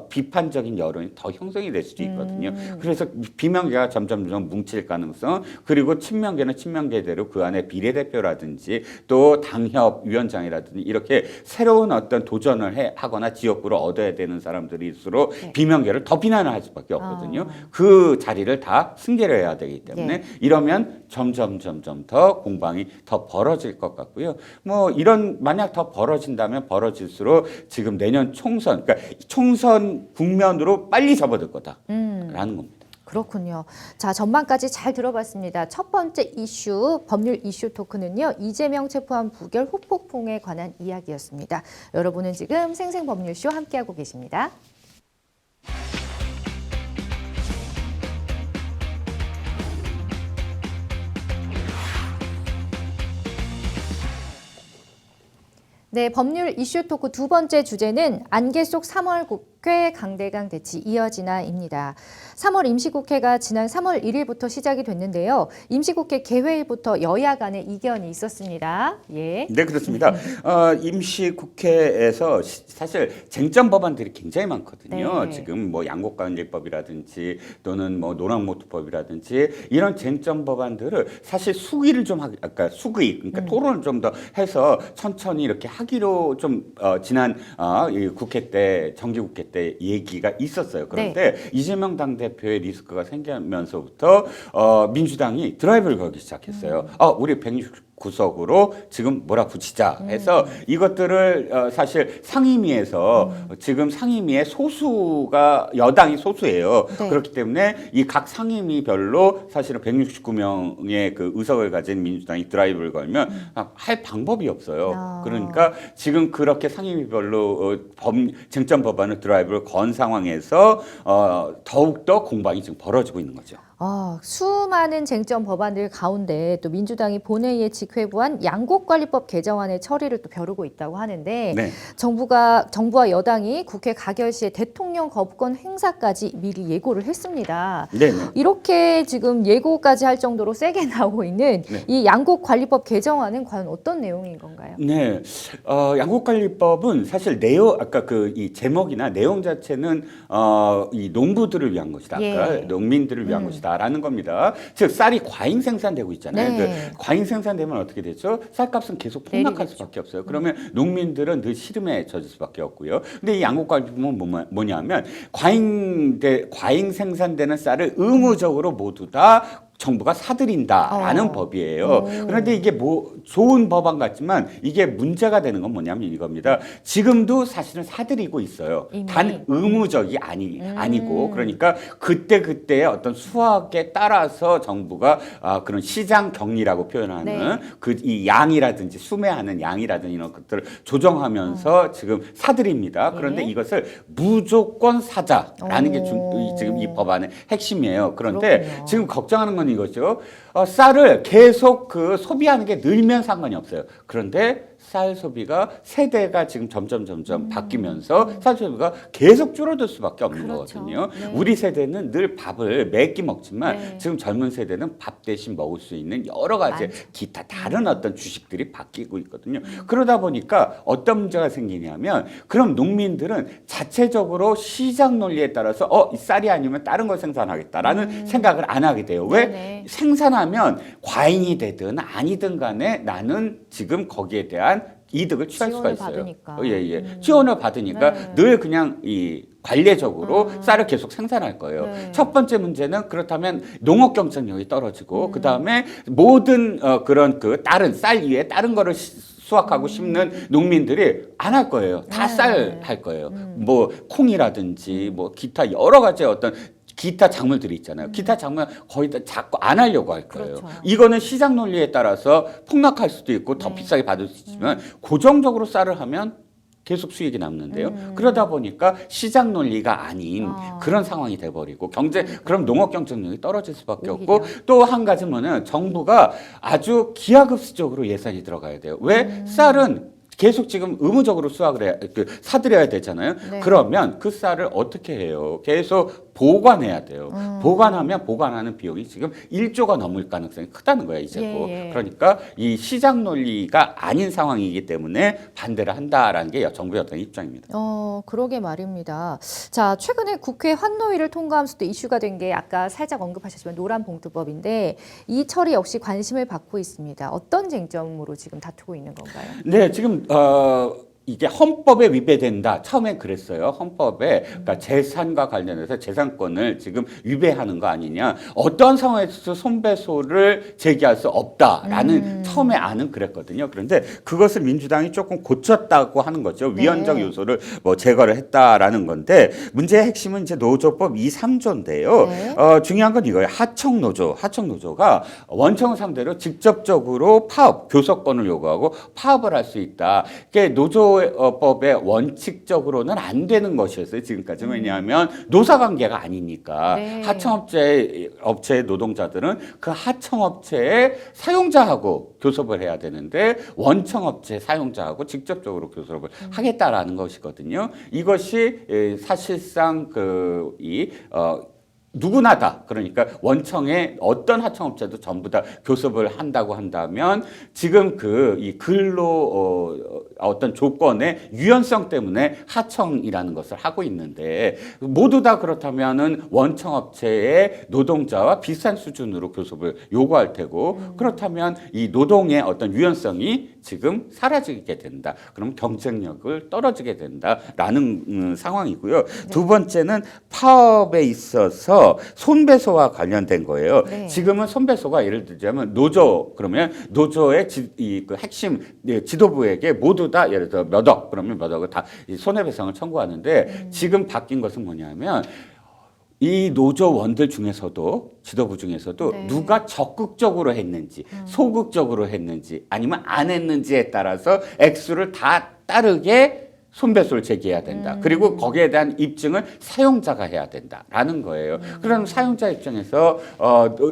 비판적인 여론이 더 형성이 될 수도 있거든요. 그래서 비명계가 점점 뭉칠 가능성 그리고 친명계는 친명계대로 그 안에 비례대표라든지 또 당협위원장이라든지 이렇게 새로운 어떤 도전을 하거나 지역구를 얻어야 되는 사람들일수록 비명계를 더 비난을 할 수밖에 없거든요. 그 자리를 다 승계를 해야 되기 때문에 이러면 점점 더 공방이 더 벌어질 것 같고요. 만약 더 벌어진다면 벌어질수록 지금 내년 총선, 그러니까 총선 국면으로 빨리 접어들 거다라는 겁니다. 그렇군요. 자, 전망까지 잘 들어봤습니다. 첫 번째 이슈, 법률 이슈 토크는요. 이재명 체포안 부결 후폭풍에 관한 이야기였습니다. 여러분은 지금 생생법률쇼 함께하고 계십니다. 네, 법률 이슈 토크 두 번째 주제는 안개 속 3월 국회 강대강 대치 이어지나입니다. 3월 임시국회가 지난 3월 1일부터 시작이 됐는데요. 임시국회 개회일부터 여야 간의 이견이 있었습니다. 예. 네, 그렇습니다. 임시국회에서 사실 쟁점 법안들이 굉장히 많거든요. 네. 지금 양곡관리법이라든지 또는 노랑모토법이라든지 이런 쟁점 법안들을 사실 수기를 좀 그러니까 토론을 좀 더 해서 천천히 이렇게 하기로 좀 지난 이 국회 때 정기국회 때 얘기가 있었어요. 그런데 이재명 당대표의 리스크가 생기면서부터 민주당이 드라이브를 걸기 시작했어요. 우리 169석으로 지금 몰아붙이자 해서 이것들을 사실 상임위에서 지금 상임위의 소수가 여당이 소수예요. 네. 그렇기 때문에 이 각 상임위별로 사실은 169명의 그 의석을 가진 민주당이 드라이브를 걸면 할 방법이 없어요. 그러니까 지금 그렇게 상임위별로 쟁점 법안을 드라이브를 건 상황에서 더욱더 공방이 지금 벌어지고 있는 거죠. 수많은 쟁점 법안들 가운데 또 민주당이 본회의에 직회부한 양곡관리법 개정안의 처리를 또 벼르고 있다고 하는데 네. 정부와 여당이 국회 가결 시에 대통령 거부권 행사까지 미리 예고를 했습니다. 네. 이렇게 지금 예고까지 할 정도로 세게 나오고 있는 네. 이 양곡관리법 개정안은 과연 어떤 내용인 건가요? 네, 양곡관리법은 사실 아까 이 제목이나 내용 자체는 이 농부들을 위한 것이다, 예. 농민들을 위한 것이다라는 겁니다. 즉 쌀이 과잉 생산되고 있잖아요. 네. 과잉 생산되면 어떻게 되죠? 쌀값은 계속 폭락할 내리겠죠. 수밖에 없어요. 그러면 농민들은 늘 시름에 젖을 수밖에 없고요. 근데 이 양곡관리법은 뭐냐면 과잉 생산되는 쌀을 의무적으로 모두 다 정부가 사들인다라는 법이에요. 그런데 이게 좋은 법안 같지만 이게 문제가 되는 건 뭐냐면 이겁니다. 지금도 사실은 사들이고 있어요. 이미. 단 의무적이 아니고 그러니까 그때의 어떤 수확에 따라서 정부가 그런 시장 격리라고 표현하는 네. 이 양이라든지 수매하는 양이라든지 이런 것들을 조정하면서 지금 사들입니다. 그런데 예. 이것을 무조건 사자라는 게 지금 이 법안의 핵심이에요. 그런데 그렇군요. 지금 걱정하는 건 이거죠. 쌀을 계속 소비하는 게 늘면 상관이 없어요. 그런데 쌀 소비가 세대가 지금 점점 바뀌면서 쌀 소비가 계속 줄어들 수밖에 없는 그렇죠. 거거든요. 네. 우리 세대는 늘 밥을 매 끼 먹지만 네. 지금 젊은 세대는 밥 대신 먹을 수 있는 여러 가지 많죠. 기타 다른 어떤 주식들이 바뀌고 있거든요. 그러다 보니까 어떤 문제가 생기냐면 그럼 농민들은 자체적으로 시장 논리에 따라서 이 쌀이 아니면 다른 걸 생산하겠다라는 생각을 안 하게 돼요. 왜? 네네. 생산하면 과잉이 되든 아니든 간에 나는 지금 거기에 대한 이득을 취할 수가 지원을 있어요. 받으니까. 지원을 받으니까 네. 늘 그냥 관례적으로 쌀을 계속 생산할 거예요. 네. 첫 번째 문제는 그렇다면 농업 경쟁력이 떨어지고 그 다음에 모든 그런 다른 쌀 위에 다른 거를 수확하고 심는 농민들이 안 할 거예요. 다 네. 쌀 할 거예요. 뭐 콩이라든지 뭐 기타 여러 가지 어떤 기타 작물들이 있잖아요. 기타 작물 거의 다 자꾸 안 하려고 할 거예요. 그렇죠. 이거는 시장 논리에 따라서 폭락할 수도 있고 더 비싸게 받을 수 있지만 고정적으로 쌀을 하면 계속 수익이 남는데요. 그러다 보니까 시장 논리가 아닌 그런 상황이 돼버리고 그럼 농업 경쟁력이 떨어질 수밖에 오히려. 없고 또 한 가지 뭐는 정부가 아주 기하급수적으로 예산이 들어가야 돼요. 왜? 쌀은 계속 지금 의무적으로 사들여야 되잖아요. 네. 그러면 그 쌀을 어떻게 해요? 계속 보관해야 돼요. 보관하는 비용이 지금 1조가 넘을 가능성이 크다는 거야, 이제고. 예. 그러니까 이 시장 논리가 아닌 상황이기 때문에 반대를 한다라는 게 정부의 어떤 입장입니다. 그러게 말입니다. 자, 최근에 국회 환노위를 통과하면서 또 이슈가 된 게 아까 살짝 언급하셨지만 노란봉투법인데 이 처리 역시 관심을 받고 있습니다. 어떤 쟁점으로 지금 다투고 있는 건가요? 네, 지금 이게 헌법에 위배된다. 처음에 그랬어요. 헌법에 그러니까 재산과 관련해서 재산권을 지금 위배하는 거 아니냐. 어떤 상황에서 손배소를 제기할 수 없다라는 처음에 안은 그랬거든요. 그런데 그것을 민주당이 조금 고쳤다고 하는 거죠. 위헌적 요소를 제거를 했다라는 건데 문제의 핵심은 이제 노조법 2, 3조인데요. 네. 중요한 건 이거예요. 하청노조가 원청을 상대로 직접적으로 교섭권을 요구하고 파업을 할 수 있다. 이게 노조법의 원칙적으로는 안 되는 것이었어요. 지금까지. 왜냐하면 노사관계가 아니니까. 네. 업체의 노동자들은 그 하청업체의 사용자하고 교섭을 해야 되는데 원청업체 사용자하고 직접적으로 교섭을 하겠다라는 것이거든요. 이것이 사실상 누구나 다 그러니까 원청의 어떤 하청업체도 전부 다 교섭을 한다고 한다면 지금 이 근로 어떤 조건의 유연성 때문에 하청이라는 것을 하고 있는데 모두 다 그렇다면은 원청업체의 노동자와 비슷한 수준으로 교섭을 요구할 테고 그렇다면 이 노동의 어떤 유연성이 지금 사라지게 된다. 그럼 경쟁력을 떨어지게 된다라는 상황이고요. 두 번째는 파업에 있어서 손배소와 관련된 거예요. 네. 지금은 손배소가 예를 들자면 그러면 노조의 핵심 지도부에게 모두 다 예를 들어 몇 억, 그러면 몇 억을 다 손해배상을 청구하는데 지금 바뀐 것은 뭐냐면 이 노조원들 중에서도 지도부 중에서도 네. 누가 적극적으로 했는지 소극적으로 했는지 아니면 안 했는지에 따라서 액수를 다 따르게 손배소를 제기해야 된다. 그리고 거기에 대한 입증을 사용자가 해야 된다라는 거예요. 그럼 사용자 입장에서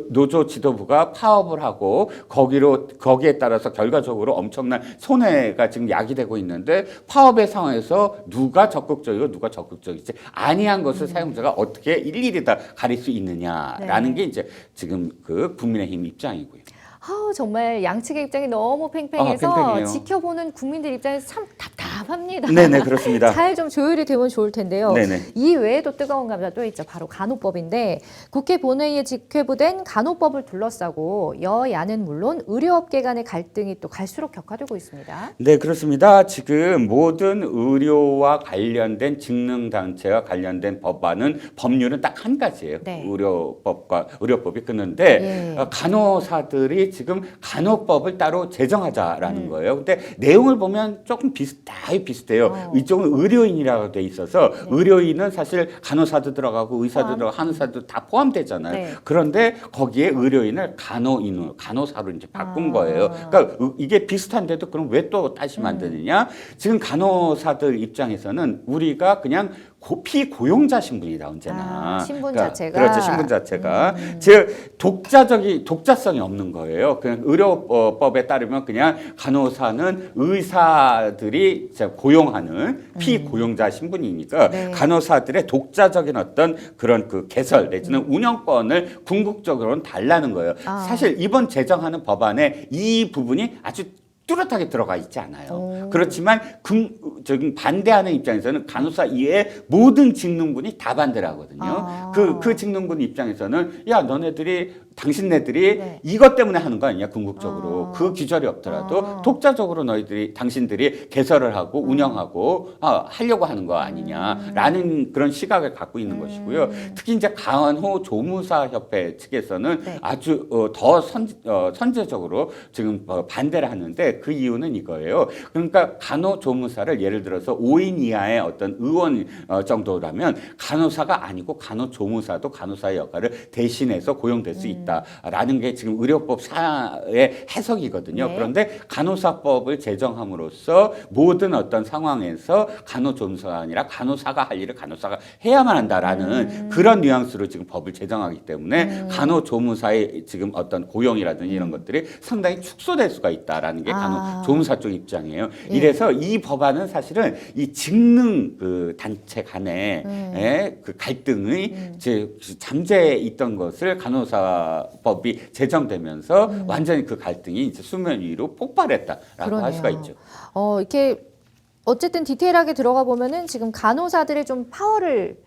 노조 지도부가 파업을 하고 거기에 따라서 결과적으로 엄청난 손해가 지금 야기되고 있는데 파업의 상황에서 누가 적극적이고 누가 적극적이지 아니한 것을 사용자가 어떻게 일일이 다 가릴 수 있느냐라는 게 이제 지금 그 국민의힘 입장이고요. 정말 양측의 입장이 너무 팽팽해서 팽팽해요. 지켜보는 국민들 입장에서 참 답답합니다. 네네, 그렇습니다. 잘 좀 조율이 되면 좋을 텐데요. 네네. 이 외에도 뜨거운 감자 또 있죠. 바로 간호법인데 국회 본회의에 직회부된 간호법을 둘러싸고 여야는 물론 의료업계 간의 갈등이 또 갈수록 격화되고 있습니다. 네, 그렇습니다. 지금 모든 의료와 관련된 직능단체와 관련된 법률은 딱 한 가지예요. 네. 의료법이 끊는데 간호사들이 지금 간호법을 따로 제정하자라는 거예요. 근데 내용을 보면 조금 비슷해요. 이쪽은 의료인이라고 돼 있어서 의료인은 사실 간호사도 들어가고 의사도 들어가고 한의사도 다 포함되잖아요. 네. 그런데 거기에 의료인을 간호사로 이제 바꾼 거예요. 그러니까 이게 비슷한데도 그럼 왜 또 다시 만드느냐? 지금 간호사들 입장에서는 우리가 그냥 피고용자 신분이다 언제나. 신분 그러니까 자체가. 그렇죠. 신분 자체가 즉 독자성이 없는 거예요. 그냥 의료법에 따르면 그냥 간호사는 의사들이 고용하는 피고용자 신분이니까 네. 간호사들의 독자적인 어떤 그런 그 개설 내지는 운영권을 궁극적으로는 달라는 거예요. 사실 이번 제정하는 법안에 이 부분이 아주 뚜렷하게 들어가 있지 않아요. 그렇지만 반대하는 입장에서는 간호사 이외의 모든 직능군이 다 반대를 하거든요. 그 직능군 입장에서는 야 너네들이 당신네들이 네. 이것 때문에 하는 거 아니냐 궁극적으로 그 기절이 없더라도 독자적으로 당신들이 개설을 하고 운영하고 하려고 하는 거 아니냐라는 그런 시각을 갖고 있는 것이고요. 특히 이제 간호조무사협회 측에서는 네. 아주 더 선제적으로 지금 반대를 하는데 그 이유는 이거예요. 그러니까 간호조무사를 예를 들어서 5인 이하의 어떤 의원 정도라면 간호사가 아니고 간호조무사도 간호사의 역할을 대신해서 고용될 수 있다라는 게 지금 의료법사의 해석이거든요. 네. 그런데 간호사법을 제정함으로써 모든 어떤 상황에서 간호조무사가 아니라 간호사가 할 일을 간호사가 해야만 한다라는 그런 뉘앙스로 지금 법을 제정하기 때문에 간호조무사의 지금 어떤 고용이라든지 이런 것들이 상당히 축소될 수가 있다라는 게 간호조무사 쪽 입장이에요. 예. 이래서 이 법안은 사실은 이 직능 그 단체 간의 그 갈등이 이제 잠재해 있던 것을 간호사법이 제정되면서 완전히 그 갈등이 이제 수면 위로 폭발했다라고 그러네요. 할 수가 있죠. 이렇게 어쨌든 디테일하게 들어가 보면은 지금 간호사들의 좀 파워를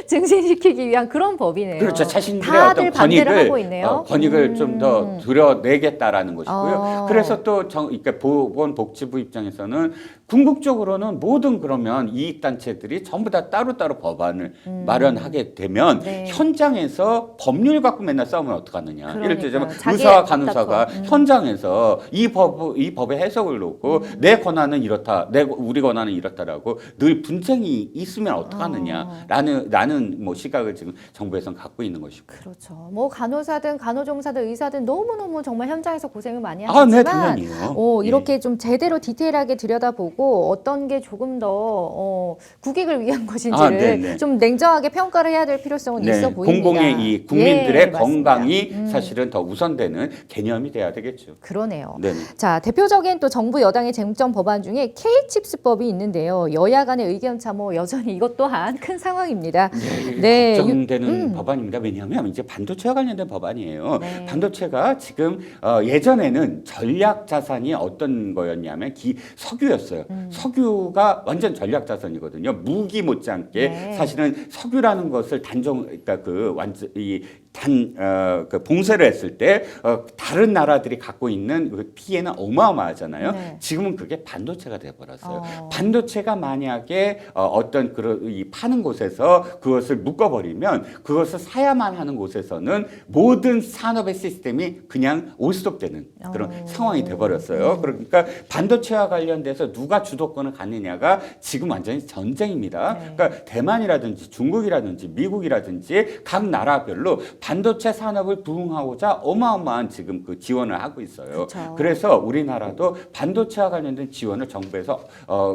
증진시키기 위한 그런 법이네요. 그렇죠. 자신들의 다들 어떤 반대를 하고 있네요. 권익을 좀 더 드러내겠다라는 것이고요. 그래서 또 그러니까 보건복지부 입장에서는 궁극적으로는 모든 그러면 이익단체들이 전부 다 따로따로 법안을 마련하게 되면 네. 현장에서 법률 갖고 맨날 싸우면 어떡하느냐. 예를 들자면 그러니까요. 의사와 간호사가 현장에서 이 법의 해석을 놓고 내 권한은 이렇다, 우리 권한은 이렇다라고 늘 분쟁이 있으면 어떡하느냐라는 뭐 시각을 지금 정부에서는 갖고 있는 것이고. 그렇죠. 뭐 간호사든 간호조무사든 의사든 너무너무 정말 현장에서 고생을 많이 네, 하시지만 당연히요. 이렇게 좀 제대로 디테일하게 들여다보고 어떤 게 조금 더 국익을 위한 것인지를 네네. 좀 냉정하게 평가를 해야 될 필요성은 있어 보입니다. 공공의 이 국민들의 예, 맞습니다. 건강이 사실은 더 우선되는 개념이 돼야 되겠죠. 그러네요. 네네. 자, 대표적인 또 정부 여당의 쟁점 법안 중에 K칩스법이 있는데요. 여야 간의 의견차 뭐 여전히 이것 또한 큰 상황입니다. 네, 걱정되는 법안입니다. 왜냐하면 이제 반도체와 관련된 법안이에요. 네. 반도체가 지금 예전에는 전략 자산이 어떤 거였냐면 석유였어요. 석유가 완전 전략 자산이거든요. 무기 못지않게 네. 사실은 석유라는 것을 그러니까 그 봉쇄를 했을 때 다른 나라들이 갖고 있는 그 피해는 어마어마하잖아요. 네. 지금은 그게 반도체가 돼버렸어요. 반도체가 만약에 어떤 이 파는 곳에서 그것을 묶어버리면 그것을 사야만 하는 곳에서는 모든 산업의 시스템이 그냥 올스톱되는 그런 상황이 돼버렸어요. 그러니까 반도체와 관련돼서 누가 주도권을 갖느냐가 지금 완전히 전쟁입니다. 네. 그러니까 대만이라든지 중국이라든지 미국이라든지 각 나라별로 반도체 산업을 부흥하고자 어마어마한 지금 그 지원을 하고 있어요. 그렇죠. 그래서 우리나라도 반도체와 관련된 지원을 정부에서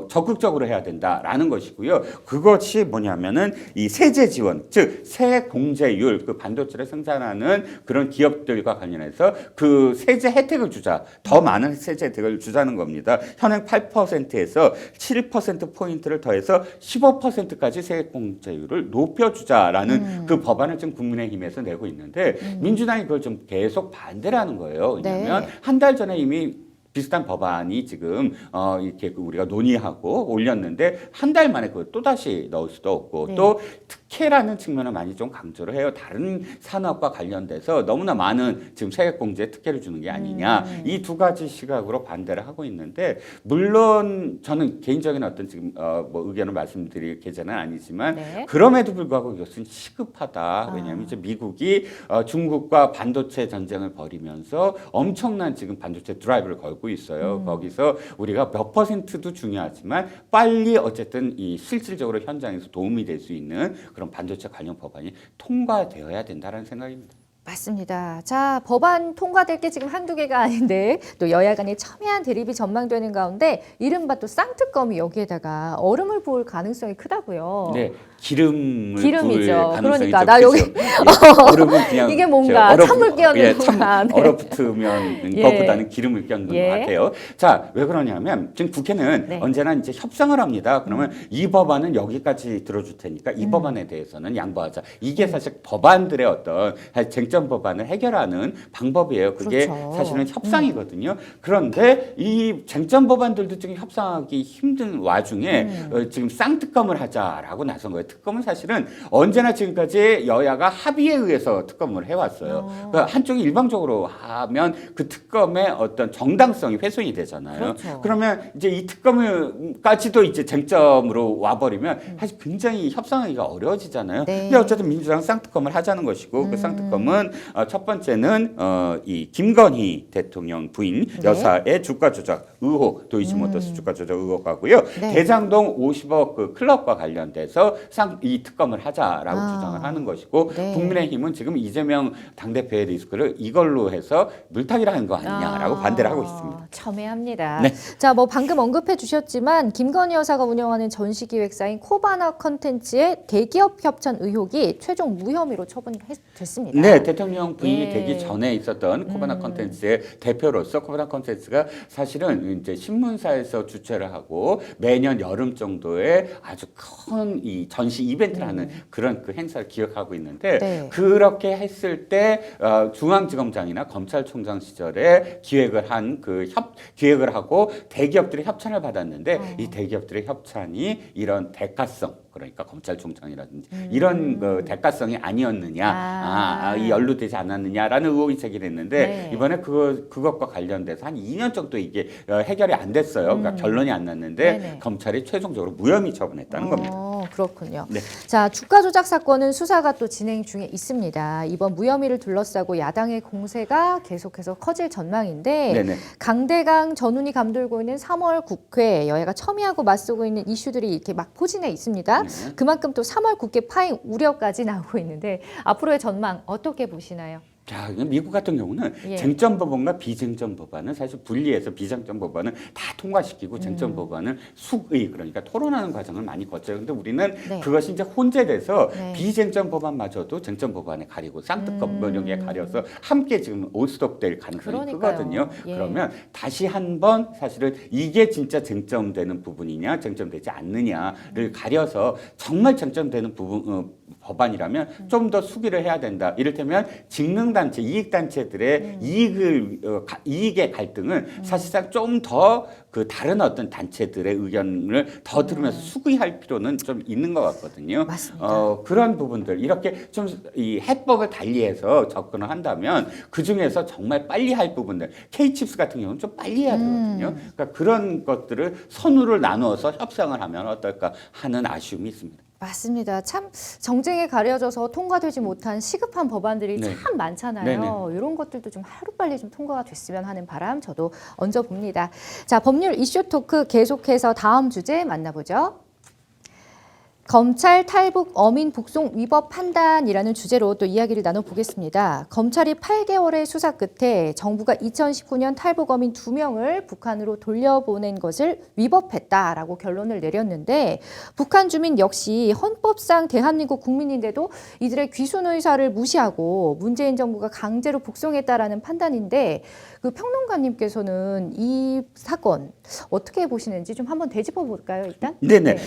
적극적으로 해야 된다라는 것이고요. 그것이 뭐냐면은 이 세제 지원, 즉 세공제율, 그 반도체를 생산하는 그런 기업들과 관련해서 그 세제 혜택을 주자, 더 많은 세제 혜택을 주자는 겁니다. 현행 8%에서 7% 포인트를 더해서 15%까지 세공제율을 높여주자라는 그 법안을 지금 국민의힘에서 내고 있는데 민주당이 그걸 좀 계속 반대를 하는 거예요. 왜냐하면 네. 한 달 전에 이미 비슷한 법안이 지금 이렇게 우리가 논의하고 올렸는데 한 달 만에 그걸 또 다시 넣을 수도 없고 네. 또 특혜라는 측면을 많이 좀 강조를 해요. 다른 산업과 관련돼서 너무나 많은 지금 세액공제에 특혜를 주는 게 아니냐. 이 두 가지 시각으로 반대를 하고 있는데 물론 저는 개인적인 어떤 지금 뭐 의견을 말씀드릴 계제는 아니지만 네. 그럼에도 불구하고 이것은 시급하다. 왜냐하면 이제 미국이 중국과 반도체 전쟁을 벌이면서 엄청난 지금 반도체 드라이브를 걸고 있어요. 거기서 우리가 몇 퍼센트도 중요하지만 빨리 어쨌든 이 실질적으로 현장에서 도움이 될 수 있는 그런 반도체 관련 법안이 통과되어야 된다는 생각입니다. 맞습니다. 자, 법안 통과될 게 지금 한두 개가 아닌데 또 여야 간의 첨예한 대립이 전망되는 가운데 이른바 또 쌍특검이 여기에다가 얼음을 부을 가능성이 크다고요. 네, 기름을 기름이죠. 부을 가능성이 그러니까 좀 나 여기 크죠. 예, 얼음은 그냥 이게 뭔가 찬물 끼얹는 건가. 네. 얼어붙으면 예. 것보다는 기름을 끼얹는 예. 것 같아요. 자, 왜 그러냐면 지금 국회는 네. 언제나 이제 협상을 합니다. 그러면 이 법안은 여기까지 들어줄 테니까 이 법안에 대해서는 양보하자. 이게 사실 법안들의 어떤 쟁점 법안을 해결하는 방법이에요. 그게 그렇죠. 사실은 협상이거든요. 그런데 이 쟁점 법안들도 지금 협상하기 힘든 와중에 지금 쌍특검을 하자라고 나선 거예요. 특검은 사실은 언제나 지금까지 여야가 합의에 의해서 특검을 해왔어요. 그러니까 한쪽이 일방적으로 하면 그 특검의 어떤 정당성이 훼손이 되잖아요. 그렇죠. 그러면 이제 이 특검까지도 이제 쟁점으로 와버리면 사실 굉장히 협상하기가 어려워지잖아요. 네. 근데 어쨌든 민주당은 쌍특검을 하자는 것이고 그 쌍특검은 첫 번째는 이 김건희 대통령 부인 네. 여사의 주가 조작 의혹, 도이치모터스 주가 조작 의혹하고요. 네. 대장동 50억 그 클럽과 관련돼서 이 특검을 하자라고 주장을 하는 것이고 네. 국민의힘은 지금 이재명 당대표의 리스크를 이걸로 해서 물타기를 하는 거 아니냐라고 반대를 하고 있습니다. 첨예합니다. 네. 자, 뭐 방금 언급해 주셨지만 김건희 여사가 운영하는 전시기획사인 코바나 컨텐츠의 대기업 협찬 의혹이 최종 무혐의로 처분됐습니다. 네, 대통령 부인이 예. 되기 전에 있었던 코바나 컨텐츠의 대표로서 코바나 컨텐츠가 사실은 이제 신문사에서 주최를 하고 매년 여름 정도에 아주 큰 이 전시 이벤트를 하는 그런 그 행사를 기억하고 있는데 네. 그렇게 했을 때 중앙지검장이나 검찰총장 시절에 기획을 한 기획을 하고 대기업들의 협찬을 받았는데 이 대기업들의 협찬이 이런 대가성 그러니까 검찰총장이라든지 이런 그 대가성이 아니었느냐, 이 연루되지 않았느냐라는 의혹이 제기됐는데 네. 이번에 그것과 관련돼서 한 2년 정도 이게 해결이 안 됐어요. 그러니까 결론이 안 났는데 네네. 검찰이 최종적으로 무혐의 처분했다는 겁니다. 그렇군요. 네. 자, 주가 조작 사건은 수사가 또 진행 중에 있습니다. 이번 무혐의를 둘러싸고 야당의 공세가 계속해서 커질 전망인데 네네. 강대강 전운이 감돌고 있는 3월 국회 여야가 첨예하고 맞서고 있는 이슈들이 이렇게 막 포진해 있습니다. 네. 그만큼 또 3월 국회 파행 우려까지 나오고 있는데 앞으로의 전망 어떻게 보시나요? 자, 미국 같은 경우는 예. 쟁점 법안과 비쟁점 법안은 사실 분리해서 비쟁점 법안은 다 통과시키고 쟁점 법안은 숙의 그러니까 토론하는 과정을 많이 거쳐요. 근데 우리는 네. 그것이 이제 혼재돼서 네. 비쟁점 법안마저도 쟁점 법안에 가리고 쌍특검 이런 게 가려서 함께 지금 올스톱될 가능성이 그러니까요. 크거든요. 예. 그러면 다시 한번 사실은 이게 진짜 쟁점되는 부분이냐 쟁점되지 않느냐를 가려서 정말 쟁점되는 부분 법안이라면 좀 더 수기를 해야 된다. 이를테면 직능단체, 이익단체들의 이익의 갈등은 사실상 좀 더 그 다른 어떤 단체들의 의견을 더 들으면서 수기할 필요는 좀 있는 것 같거든요. 맞습니다. 그런 부분들 이렇게 좀 이 해법을 달리해서 접근을 한다면 그 중에서 정말 빨리 할 부분들 K칩스 같은 경우는 좀 빨리 해야 되거든요. 그러니까 그런 것들을 선후를 나누어서 협상을 하면 어떨까 하는 아쉬움이 있습니다. 맞습니다. 참 정쟁에 가려져서 통과되지 못한 시급한 법안들이 네. 참 많잖아요. 네네. 이런 것들도 좀 하루빨리 좀 통과가 됐으면 하는 바람 저도 얹어 봅니다. 자, 법률 이슈 토크 계속해서 다음 주제 만나보죠. 검찰 탈북 어민 북송 위법 판단이라는 주제로 또 이야기를 나눠보겠습니다. 검찰이 8개월의 수사 끝에 정부가 2019년 탈북 어민 2명을 북한으로 돌려보낸 것을 위법했다라고 결론을 내렸는데 북한 주민 역시 헌법상 대한민국 국민인데도 이들의 귀순 의사를 무시하고 문재인 정부가 강제로 북송했다라는 판단인데 그 평론가님께서는 이 사건 어떻게 보시는지 좀 한번 되짚어 볼까요, 일단? 네네. 네.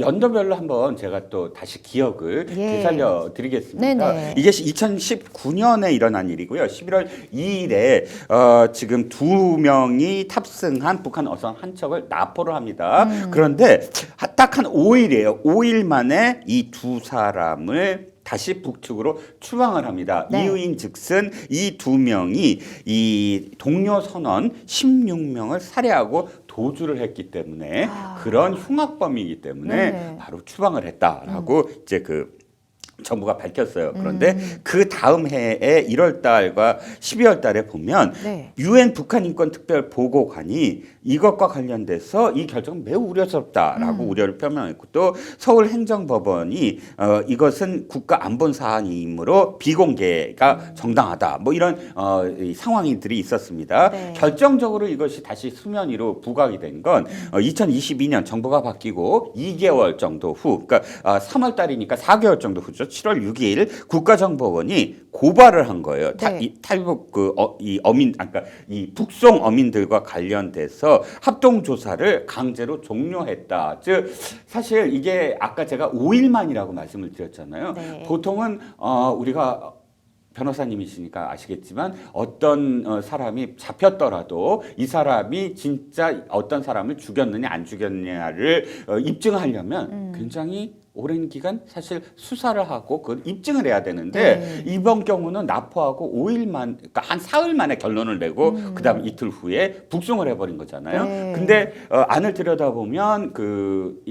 연도별로 한번 제가 또 다시 기억을 되살려 드리겠습니다. 네네. 이게 2019년에 일어난 일이고요. 11월 2일에 지금 2명이 탑승한 북한 어선 한 척을 납포를 합니다. 그런데 딱 한 5일이에요. 5일 만에 이 두 사람을 다시 북측으로 추방을 합니다. 네. 이유인즉슨 이 2명이 이 동료 선원 16명을 살해하고 도주를 했기 때문에 그런 흉악범이기 때문에 네네. 바로 추방을 했다라고 이제 그 정부가 밝혔어요. 그런데 그 다음 해에 1월 달과 12월 달에 보면 네. 유엔 북한 인권 특별 보고관이 이것과 관련돼서 이 결정은 매우 우려스럽다라고 우려를 표명했고 또 서울 행정법원이 이것은 국가 안본 사안이므로 비공개가 정당하다. 뭐 이런 이 상황들이 있었습니다. 네. 결정적으로 이것이 다시 수면 위로 부각이 된 건 2022년 정부가 바뀌고 2개월 정도 후, 그러니까 3월 달이니까 4개월 정도 후죠. 7월 6일 국가정보원이 고발을 한 거예요. 네. 이 탈북 이 어민, 그러니까 이 북송 어민들과 관련돼서 합동 조사를 강제로 종료했다. 즉 사실 이게 아까 제가 5일만이라고 말씀을 드렸잖아요. 네. 보통은 우리가 변호사님이시니까 아시겠지만 어떤 사람이 잡혔더라도 이 사람이 진짜 어떤 사람을 죽였느냐 안 죽였느냐를 입증하려면 굉장히 오랜 기간 사실 수사를 하고 그걸 입증을 해야 되는데 이번 경우는 납포하고 5일만, 그러니까 한 사흘 만에 결론을 내고 그다음 이틀 후에 북송을 해버린 거잖아요. 네. 근데 안을 들여다보면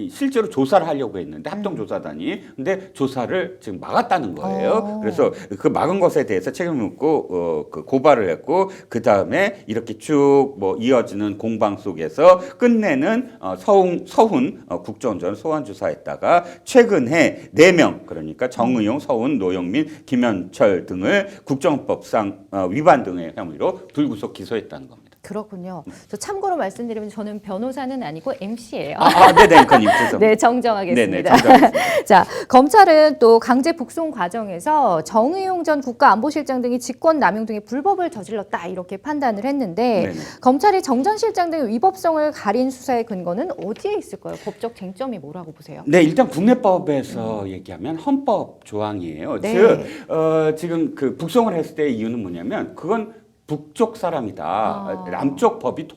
실제로 조사를 하려고 했는데 합동조사단이 근데 조사를 지금 막았다는 거예요. 그래서 그 막은 것에 대해서 책임을 묻고 그 고발을 했고 그다음에 이렇게 쭉 뭐 이어지는 공방 속에서 끝내는 서훈 국정원전 소환조사했다가 최근에 4명 그러니까 정의용, 서훈, 노영민, 김현철 등을 국정법상 위반 등의 혐의로 불구속 기소했다는 겁니다. 그렇군요. 저 참고로 말씀드리면 저는 변호사는 아니고 MC예요. 네네, 앵커님 죄송합니다. 네, 정정하겠습니다. 네네, 정정하겠습니다. 자, 검찰은 또 강제 북송 과정에서 정의용 전 국가안보실장 등이 직권남용 등의 불법을 저질렀다 이렇게 판단을 했는데 네네. 검찰이 정 전 실장 등의 위법성을 가린 수사의 근거는 어디에 있을까요? 법적 쟁점이 뭐라고 보세요? 네, 일단 국내법에서 얘기하면 헌법 조항이에요. 네. 즉 지금 그 북송을 했을 때 이유는 뭐냐면 그건 북쪽 사람이다. 남쪽 법이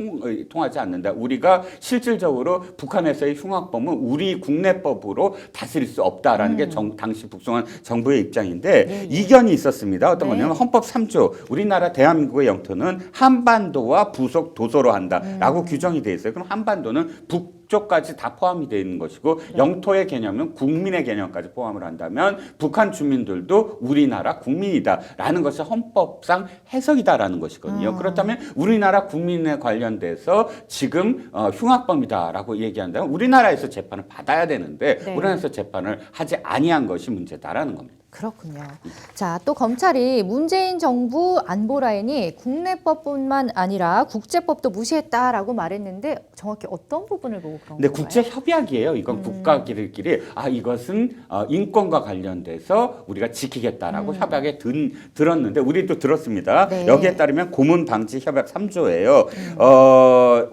통하지 않는다. 우리가 실질적으로 북한에서의 흉악범은 우리 국내법으로 다스릴 수 없다라는 게 당시 북송한 정부의 입장인데 이견이 있었습니다. 어떤 거냐면 헌법 3조 우리나라 대한민국의 영토는 한반도와 부속 도서로 한다라고 규정이 돼 있어요. 그럼 한반도는 북쪽까지 다 포함이 되어 있는 것이고 영토의 개념은 국민의 개념까지 포함을 한다면 북한 주민들도 우리나라 국민이다라는 것이 헌법상 해석이다라는 것이거든요. 그렇다면 우리나라 국민에 관련돼서 지금 흉악범이다라고 얘기한다면 우리나라에서 재판을 받아야 되는데 우리나라에서 재판을 하지 아니한 것이 문제다라는 겁니다. 그렇군요. 자, 또 검찰이 문재인 정부 안보 라인이 국내법뿐만 아니라 국제법도 무시했다라고 말했는데 정확히 어떤 부분을 보고 그런 근데 건가요? 국제 협약이에요. 이건 국가끼리 이것은 인권과 관련돼서 우리가 지키겠다라고 협약에 들었는데 우리도 들었습니다. 네. 여기에 따르면 고문 방지 협약 3조예요.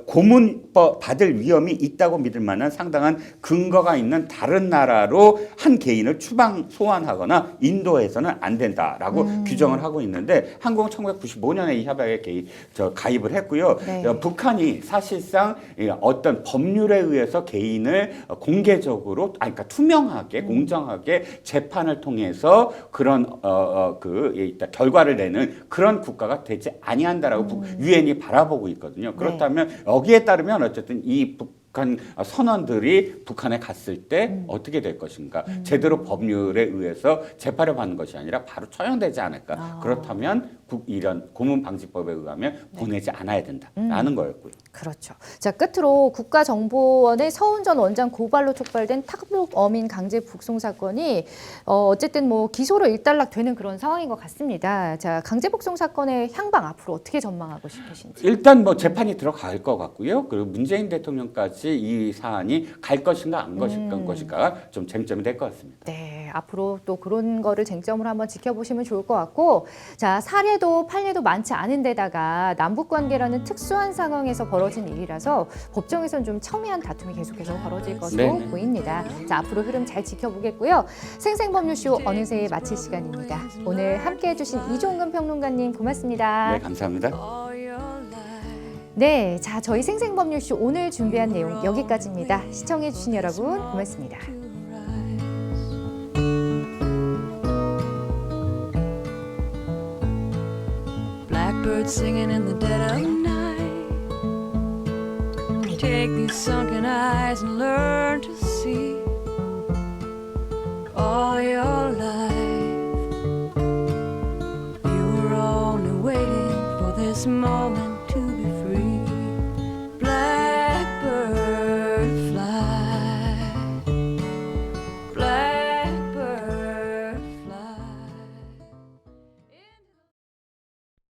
고문법 받을 위험이 있다고 믿을 만한 상당한 근거가 있는 다른 나라로 한 개인을 추방 소환하거나 인도에서는 안 된다라고 규정을 하고 있는데 한국은 1995년에 이 협약에 가입을 했고요. 네. 북한이 사실상 어떤 법률에 의해서 개인을 공개적으로, 그러니까 투명하게, 공정하게 재판을 통해서 그런 결과를 내는 그런 국가가 되지 아니한다라고 유엔이 바라보고 있거든요. 그렇다면 여기에 따르면 어쨌든 이 북한 선원들이 북한에 갔을 때 어떻게 될 것인가? 제대로 법률에 의해서 재판을 받는 것이 아니라 바로 처형되지 않을까? 그렇다면 이런 고문 방지법에 의하면 보내지 않아야 된다라는 거였고요. 그렇죠. 자, 끝으로 국가정보원의 서훈 전 원장 고발로 촉발된 탈북 어민 강제 북송 사건이 어쨌든 뭐 기소로 일단락되는 그런 상황인 것 같습니다. 자, 강제 북송 사건의 향방 앞으로 어떻게 전망하고 싶으신지. 일단 뭐 재판이 들어갈 것 같고요. 그리고 문재인 대통령까지 이 사안이 갈 것인가 안 것인가가 좀 쟁점이 될 것 같습니다. 네, 앞으로 또 그런 거를 쟁점으로 한번 지켜보시면 좋을 것 같고, 자, 사례도 판례도 많지 않은 데다가 남북 관계라는 특수한 상황에서 벌어진 일이라서 법정에서는 좀 첨예한 다툼이 계속해서 벌어질 것으로 네네. 보입니다. 자, 앞으로 흐름 잘 지켜보겠고요. 생생법률쇼 어느새 마칠 시간입니다. 오늘 함께해주신 이종근 평론가님 고맙습니다. 네, 감사합니다. 네, 자, 저희 생생법률쇼 오늘 준비한 내용 여기까지입니다. 시청해주신 여러분 고맙습니다. Blackbird singing in the dead of night. Take these sunken eyes and learn to see. All your life, you were only waiting for this moment